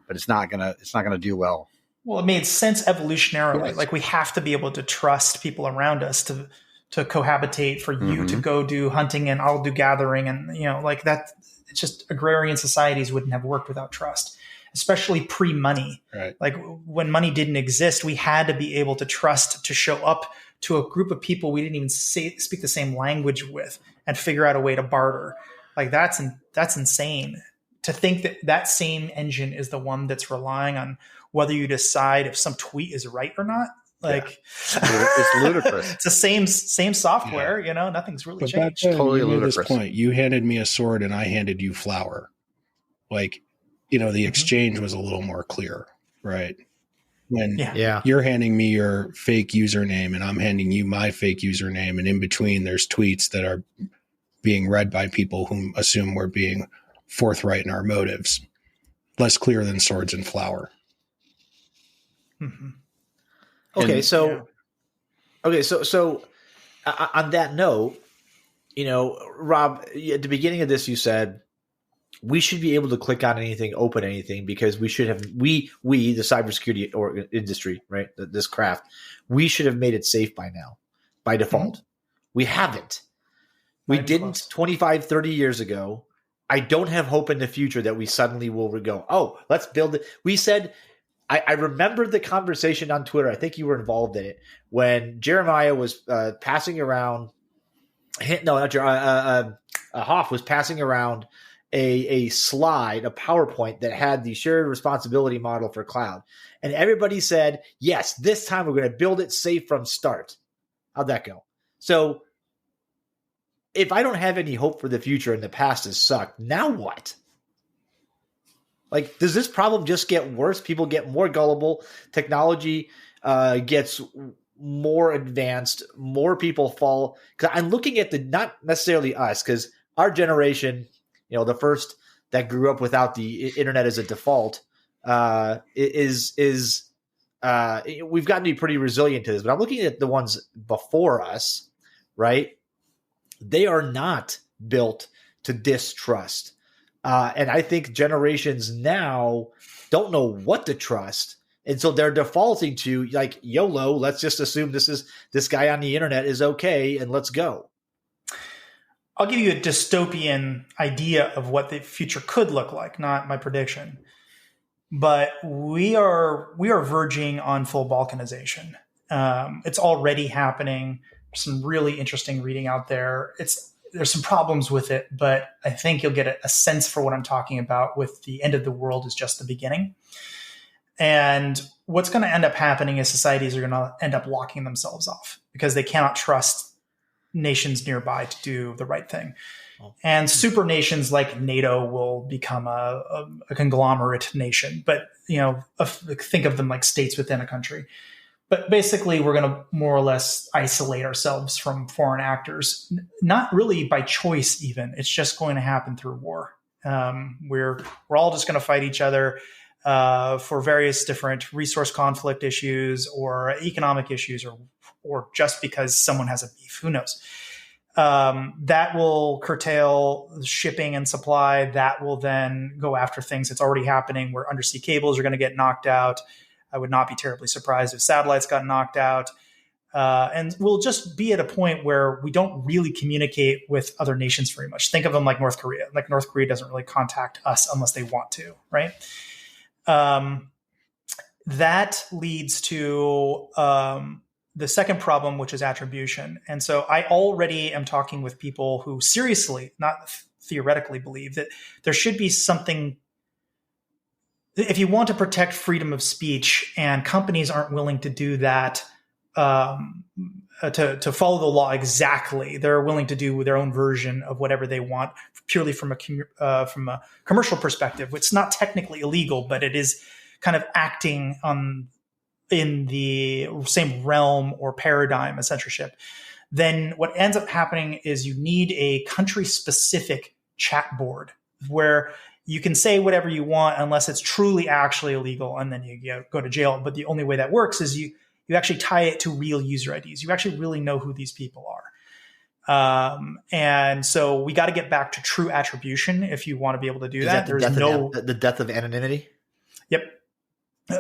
but it's not going to do well.
Well, it made sense evolutionarily. Yes. Like we have to be able to trust people around us to cohabitate, for you to go do hunting and I'll do gathering. And, like that, it's just agrarian societies wouldn't have worked without trust, especially pre-money.
Right.
Like when money didn't exist, we had to be able to trust to show up to a group of people we didn't even speak the same language with and figure out a way to barter. Like that's insane to think that same engine is the one that's relying on whether you decide if some tweet is right or not. Like,
it's ludicrous.
It's the same software, nothing's really changed.
Totally
you made
ludicrous.
This point. You handed me a sword and I handed you flour. Like, the exchange was a little more clear, right? When you're handing me your fake username and I'm handing you my fake username, and in between there's tweets that are being read by people who assume we're being forthright in our motives. Less clear than swords and flour.
Mm-hmm.
Okay, so on that note, Rob, at the beginning of this, you said we should be able to click on anything, open anything, because we should have we the cybersecurity or industry, right? This craft, we should have made it safe by now, by default. Mm-hmm. We haven't. We didn't 25, 30 years ago. I don't have hope in the future that we suddenly will go, oh, let's build it. We said, I remember the conversation on Twitter. I think you were involved in it when Jeremiah was passing around. Hoff was passing around a slide, a PowerPoint that had the shared responsibility model for cloud. And everybody said, yes, this time we're going to build it safe from start. How'd that go? So if I don't have any hope for the future and the past has sucked, now what? Like, does this problem just get worse? People get more gullible. Technology gets more advanced. More people fall. Because I'm looking at not necessarily us, because our generation, the first that grew up without the internet as a default, we've gotten to be pretty resilient to this. But I'm looking at the ones before us, right? They are not built to distrust. And I think generations now don't know what to trust. And so they're defaulting to like YOLO. Let's just assume this guy on the internet is okay and let's go.
I'll give you a dystopian idea of what the future could look like, not my prediction. But we are verging on full balkanization. It's already happening. Some really interesting reading out there. There's some problems with it, but I think you'll get a sense for what I'm talking about with the end of the world is just the beginning. And what's going to end up happening is societies are going to end up locking themselves off because they cannot trust nations nearby to do the right thing. And super nations like NATO will become a conglomerate nation, but think of them like states within a country. But basically, we're going to more or less isolate ourselves from foreign actors, not really by choice even. It's just going to happen through war. We're all just going to fight each other for various different resource conflict issues or economic issues or just because someone has a beef. Who knows? That will curtail shipping and supply. That will then go after things that's already happening where undersea cables are going to get knocked out. I would not be terribly surprised if satellites got knocked out. And we'll just be at a point where we don't really communicate with other nations very much. Think of them like North Korea. Like North Korea doesn't really contact us unless they want to, right? That leads to the second problem, which is attribution. And so I already am talking with people who seriously, not theoretically, believe that there should be something. If you want to protect freedom of speech and companies aren't willing to do that, to follow the law exactly, they're willing to do their own version of whatever they want purely from a commercial perspective. It's not technically illegal, but it is kind of acting in the same realm or paradigm as censorship. Then what ends up happening is you need a country-specific chat board where you can say whatever you want unless it's truly actually illegal, and then you go to jail. But the only way that works is you actually tie it to real user IDs. You actually really know who these people are. And so we got to get back to true attribution if you want to be able to do that. There's
the death of anonymity?
Yep.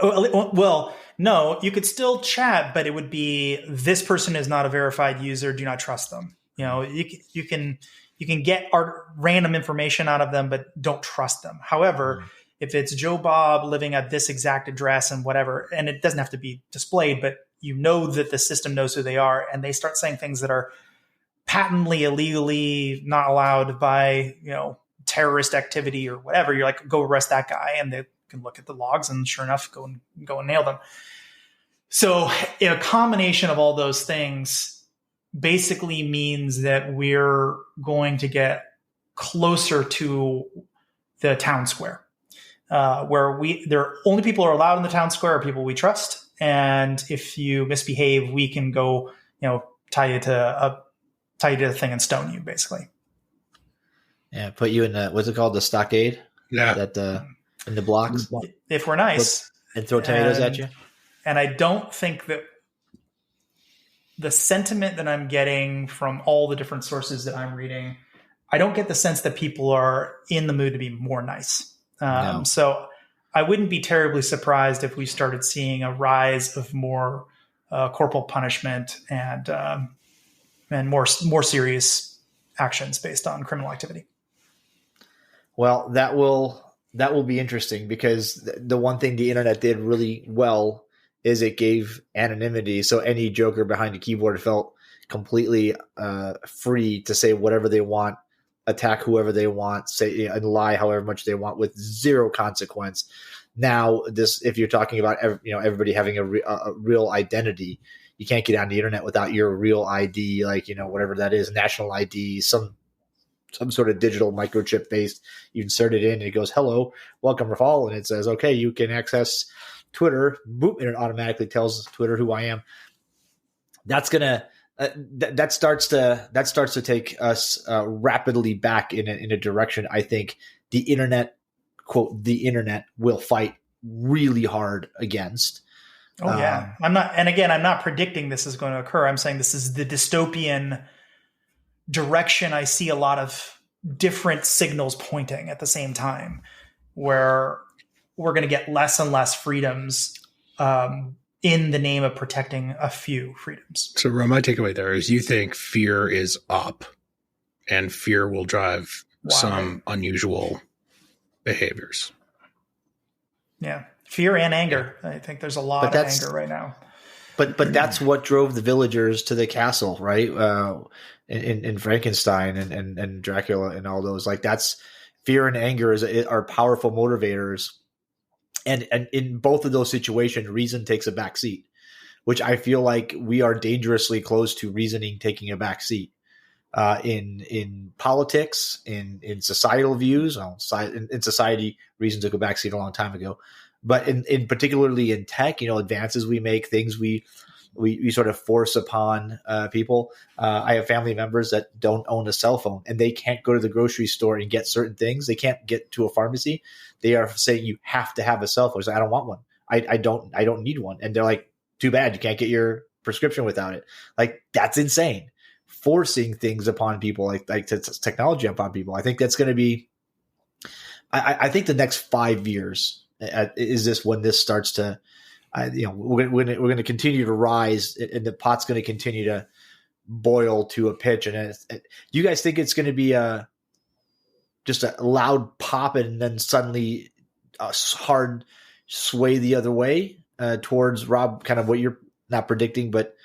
Well, no, you could still chat, but it would be this person is not a verified user. Do not trust them. You can get random information out of them, but don't trust them. However, if it's Joe Bob living at this exact address and whatever, and it doesn't have to be displayed, but you know that the system knows who they are, and they start saying things that are patently, illegally not allowed by, terrorist activity or whatever, you're like, go arrest that guy. And the can look at the logs and sure enough, go and nail them. So a combination of all those things basically means that we're going to get closer to the town square, where the only people who are allowed in the town square are people we trust. And if you misbehave, we can go, tie you to the thing and stone you, basically.
Yeah, put you in what's it called, the stockade?
Yeah,
that in the blocks.
If we're nice,
and throw tomatoes at you.
And I don't think that the sentiment that I'm getting from all the different sources that I'm reading, I don't get the sense that people are in the mood to be more nice.
No.
So I wouldn't be terribly surprised if we started seeing a rise of more corporal punishment and more serious actions based on criminal activity.
Well, that will be interesting, because the one thing the internet did really well is it gave anonymity. So any joker behind a keyboard felt completely free to say whatever they want, attack whoever they want, say and lie however much they want with zero consequence. Now, if you're talking about everybody having a real identity, you can't get on the internet without your real ID, whatever that is, national ID, some sort of digital microchip based. You insert it in and it goes, "Hello, welcome, Rafal," and it says, "Okay, you can access Twitter." Boop, and it automatically tells Twitter who I am. That's gonna that starts to take us rapidly back in a direction. I think the internet, quote, the internet will fight really hard against.
Oh yeah, I'm not predicting this is going to occur. I'm saying this is the dystopian direction. I see a lot of different signals pointing at the same time, where we're going to get less and less freedoms in the name of protecting a few freedoms.
So my takeaway there is you think fear is up, and fear will drive some unusual behaviors.
Yeah. Fear and anger. I think there's a lot of anger right now.
But that's what drove the villagers to the castle, right? In Frankenstein and Dracula and all those. That's fear and anger are powerful motivators. And in both of those situations, reason takes a back seat, which I feel like we are dangerously close to reasoning taking a back seat. In politics, in societal views, in society, reason took a back seat a long time ago. But in particularly in tech, advances we make, things we sort of force upon people. I have family members that don't own a cell phone, and they can't go to the grocery store and get certain things. They can't get to a pharmacy. They are saying you have to have a cell phone. I don't want one. I don't need one. And they're like, too bad, you can't get your prescription without it. That's insane. Forcing things upon people, like technology upon people. I think that's going to be. I think the next 5 years is this when this starts to. We're going to continue to rise, and the pot's going to continue to boil to a pitch. And do you guys think it's going to be just a loud pop and then suddenly a hard sway the other way towards, Rob, kind of what you're not predicting, but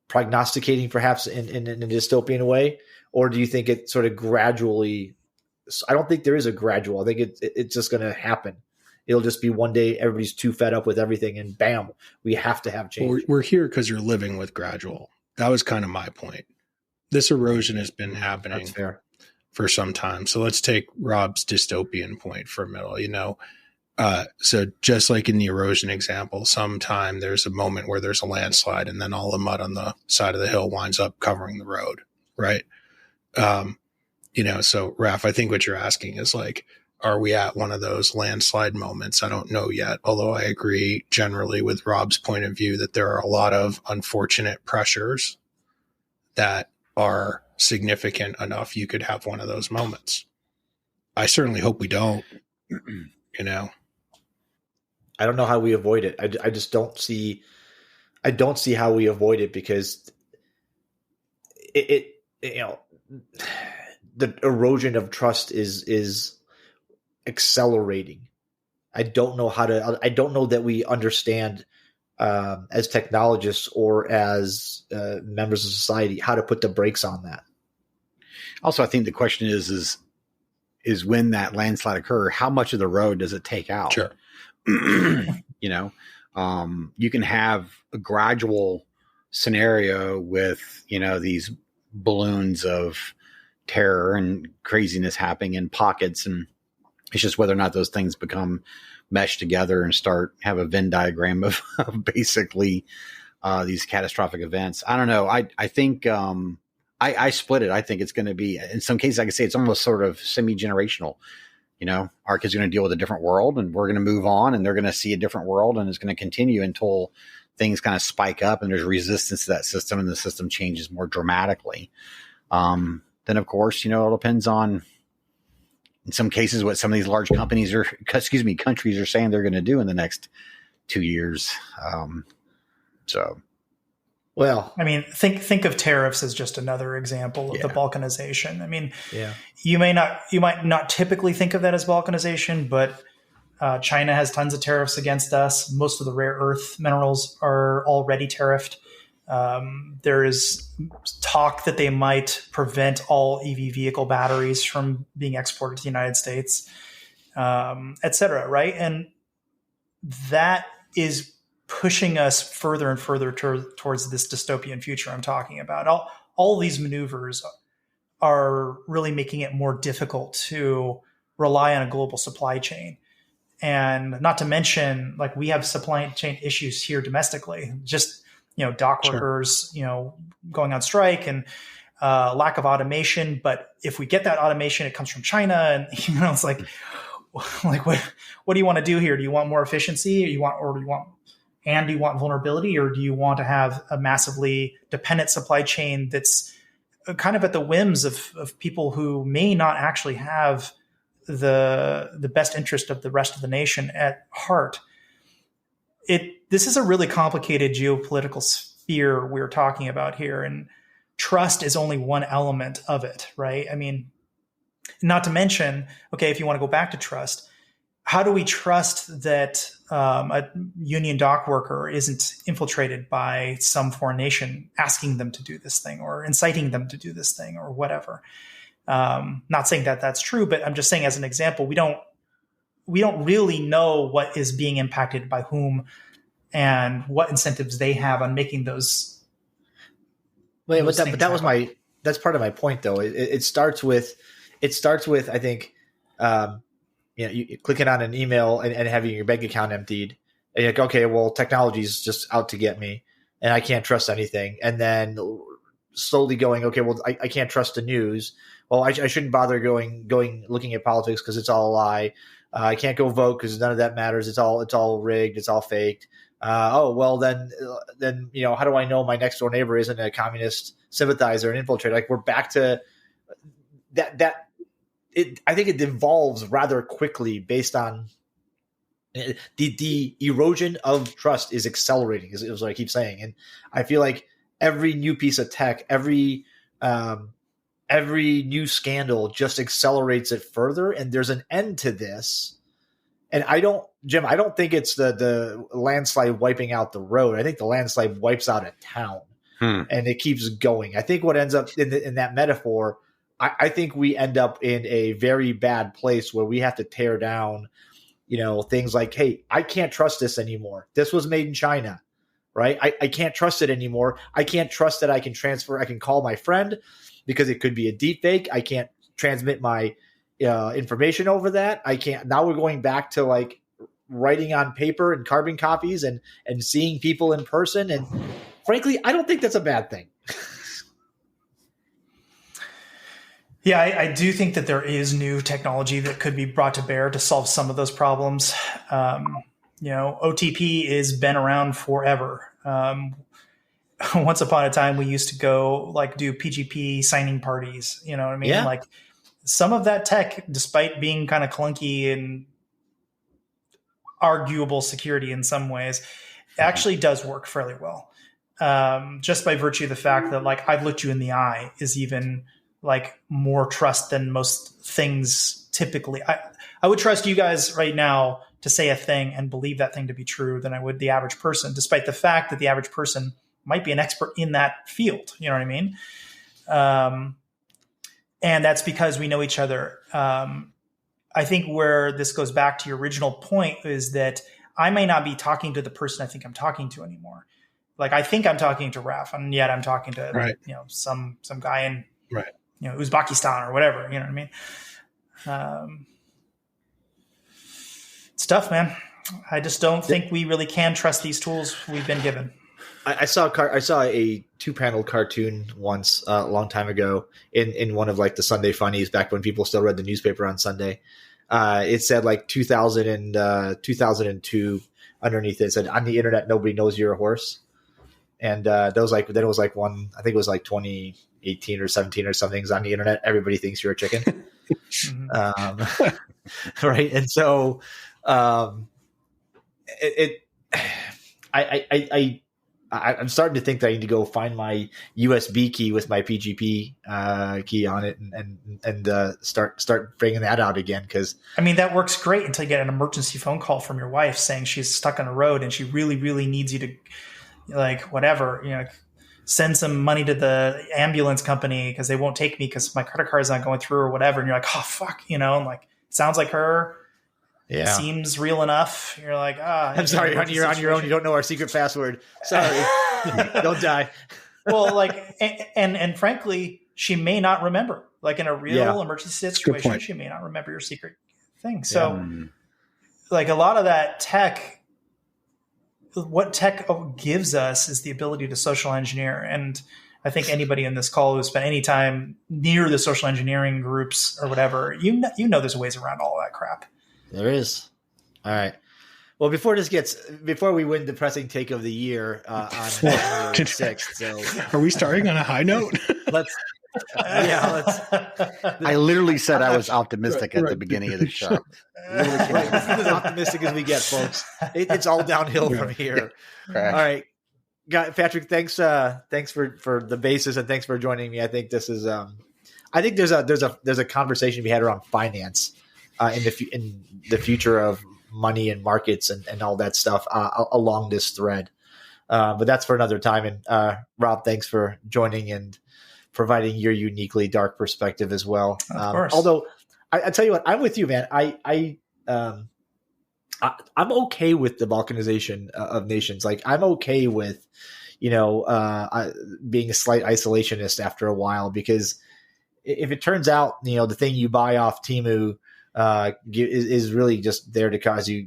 prognosticating perhaps in a dystopian way? Or do you think it sort of gradually? I don't think there is a gradual. I think it's just going to happen. It'll just be one day everybody's too fed up with everything, and bam, we have to have change.
Well, we're here because you're living with gradual. That was kind of my point. This erosion has been happening for some time. So let's take Rob's dystopian point for a minute. So just like in the erosion example, sometime there's a moment where there's a landslide, and then all the mud on the side of the hill winds up covering the road, right? So Raph, I think what you're asking is are we at one of those landslide moments? I don't know yet, although I agree generally with Rob's point of view that there are a lot of unfortunate pressures that are significant enough you could have one of those moments. I certainly hope we don't,
I don't know how we avoid it. I just don't see how we avoid it, because the erosion of trust is accelerating. I don't know that we understand as technologists or as members of society how to put the brakes on that.
Also, I think the question is is when that landslide occur, how much of the road does it take out?
Sure.
You know, you can have a gradual scenario with, you know, these balloons of terror and craziness happening in pockets. And it's just whether or not those things become meshed together and have a Venn diagram of basically these catastrophic events. I don't know. I think I split it. I think it's going to be, in some cases, I can say it's almost sort of semi-generational. You know, our kids are going to deal with a different world, and we're going to move on, and they're going to see a different world, and it's going to continue until things kind of spike up and there's resistance to that system and the system changes more dramatically. Then, of course, you know, it depends on, in some cases, what some of these large countries are saying they're going to do in the next 2 years.
Well,
I mean, think of tariffs as just another example of the balkanization. I mean,
yeah,
you might not typically think of that as balkanization, but China has tons of tariffs against us. Most of the rare earth minerals are already tariffed. There is talk that they might prevent all EV vehicle batteries from being exported to the United States, et cetera, right? And that is pushing us further and further towards this dystopian future I'm talking about. All these maneuvers are really making it more difficult to rely on a global supply chain. And not to mention, like, we have supply chain issues here domestically, just, you know, dock workers, you know, going on strike and lack of automation. But if we get that automation, it comes from China. And, you know, it's like what do you want to do here? Do you want more efficiency? Do you want vulnerability, or do you want to have a massively dependent supply chain that's kind of at the whims of people who may not actually have the best interest of the rest of the nation at heart? This is a really complicated geopolitical sphere we're talking about here, and trust is only one element of it, right? I mean, not to mention, okay, if you want to go back to trust, how do we trust that a union dock worker isn't infiltrated by some foreign nation asking them to do this thing or inciting them to do this thing or whatever? Not saying that that's true, but I'm just saying, as an example, we don't really know what is being impacted by whom and what incentives they have on making those.
Wait, but that's part of my point, though. It starts with I think. You know, you clicking on an email and having your bank account emptied, and you're like, okay, well, technology's just out to get me, and I can't trust anything. And then slowly going, okay, well, I can't trust the news. Well, I shouldn't bother going looking at politics because it's all a lie. I can't go vote because none of that matters. It's all rigged. It's all faked. Oh, well, then you know, how do I know my next door neighbor isn't a communist sympathizer and infiltrator? Like, we're back to that. I think it devolves rather quickly based on the erosion of trust is accelerating, is what I keep saying. And I feel like every new piece of tech, every new scandal just accelerates it further. And there's an end to this. And I don't think it's the landslide wiping out the road. I think the landslide wipes out a town and it keeps going. I think what ends up in that metaphor, I think we end up in a very bad place where we have to tear down, you know, things like, hey, I can't trust this anymore. This was made in China, right? I can't trust it anymore. I can't trust that I can call my friend because it could be a deep fake. I can't transmit my information over that. I can't. Now we're going back to like writing on paper and carbon copies and seeing people in person. And frankly, I don't think that's a bad thing.
Yeah, I do think that there is new technology that could be brought to bear to solve some of those problems. You know, OTP has been around forever. Once upon a time, we used to go like do PGP signing parties. You know what I mean?
Yeah.
Like, some of that tech, despite being kind of clunky and arguable security in some ways, actually does work fairly well. Just by virtue of the fact that, like, I've looked you in the eye is even like more trust than most things typically. I would trust you guys right now to say a thing and believe that thing to be true than I would the average person, despite the fact that the average person might be an expert in that field. You know what I mean? And that's because we know each other. I think where this goes back to your original point is that I may not be talking to the person I think I'm talking to anymore. Like I think I'm talking to Raf, and yet I'm talking to some guy in Uzbekistan or whatever. You know what I mean? It's tough, man. I just don't think we really can trust these tools we've been given.
I saw a 2-panel cartoon once a long time ago in one of like the Sunday funnies back when people still read the newspaper on Sunday. It said like 2002 underneath it. It said, on the internet, nobody knows you're a horse. And then it was like one, I think it was like 2018 or 17 or something. On the internet, everybody thinks you're a chicken. Right. And so I'm starting to think that I need to go find my USB key with my PGP key on it and start bringing that out again. Because
I mean, that works great until you get an emergency phone call from your wife saying she's stuck on a road and she really, really needs you to, like, whatever, send some money to the ambulance company because they won't take me because my credit card is not going through or whatever. And you're like, oh fuck, and like, sounds like her. Yeah. Seems real enough. You're like,
I'm sorry, honey, you're on your own. You don't know our secret password. Sorry. Don't die.
Well, like, and frankly, she may not remember. Like in a real emergency situation, she may not remember your secret thing. So like a lot of that tech, what tech gives us is the ability to social engineer. And I think anybody in this call who spent any time near the social engineering groups or whatever, you know there's ways around all that crap.
There is. All right. Well, before we win the pressing take of the year on January 6th. So,
are we starting on a high note?
let's.
I literally said I was optimistic at the beginning of the show.
Right. This is as optimistic as we get, folks. It's all downhill from here. All right. Patrick, thanks for the basis and thanks for joining me. I think this is I think there's a conversation we had around finance. In the future of money and markets and all that stuff along this thread. But that's for another time. And Rob, thanks for joining and providing your uniquely dark perspective as well.
Of course.
Although I tell you what, I'm with you, man. I'm okay with the balkanization of nations. Like I'm okay with, being a slight isolationist after a while, because if it turns out, the thing you buy off Temu is really just there to cause you,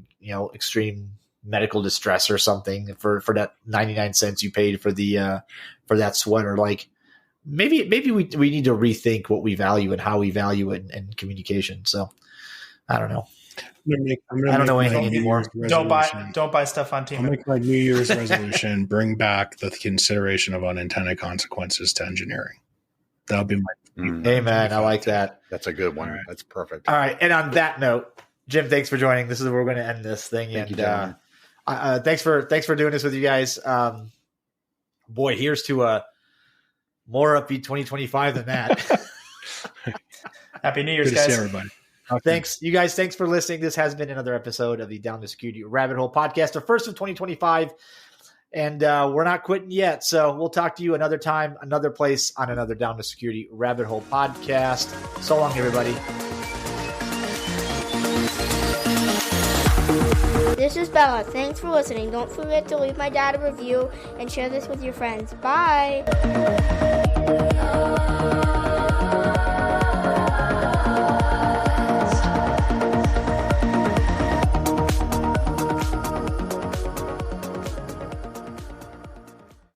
extreme medical distress or something for that 99 cents you paid for the for that sweater. Like maybe we need to rethink what we value and how we value it in communication. So I don't know. I don't know anything anymore.
Don't buy stuff on Team.
I'll make my New Year's resolution: bring back the consideration of unintended consequences to engineering. That'll be my.
Hey man, I like that.
That's a good one. Right. That's perfect.
All right, and on that note, Jim, thanks for joining. This is where we're going to end this thing.
Thank you,
thanks for doing this with you guys. Boy, here's to a more upbeat 2025 than that.
Happy New Year's,
Good
guys!
To see everybody.
Okay. Thanks, you guys. Thanks for listening. This has been another episode of the Down the Security Rabbit Hole podcast, the first of 2025. And we're not quitting yet. So we'll talk to you another time, another place on another Down the Security Rabbit Hole podcast. So long, everybody.
This is Bella. Thanks for listening. Don't forget to leave my dad a review and share this with your friends. Bye.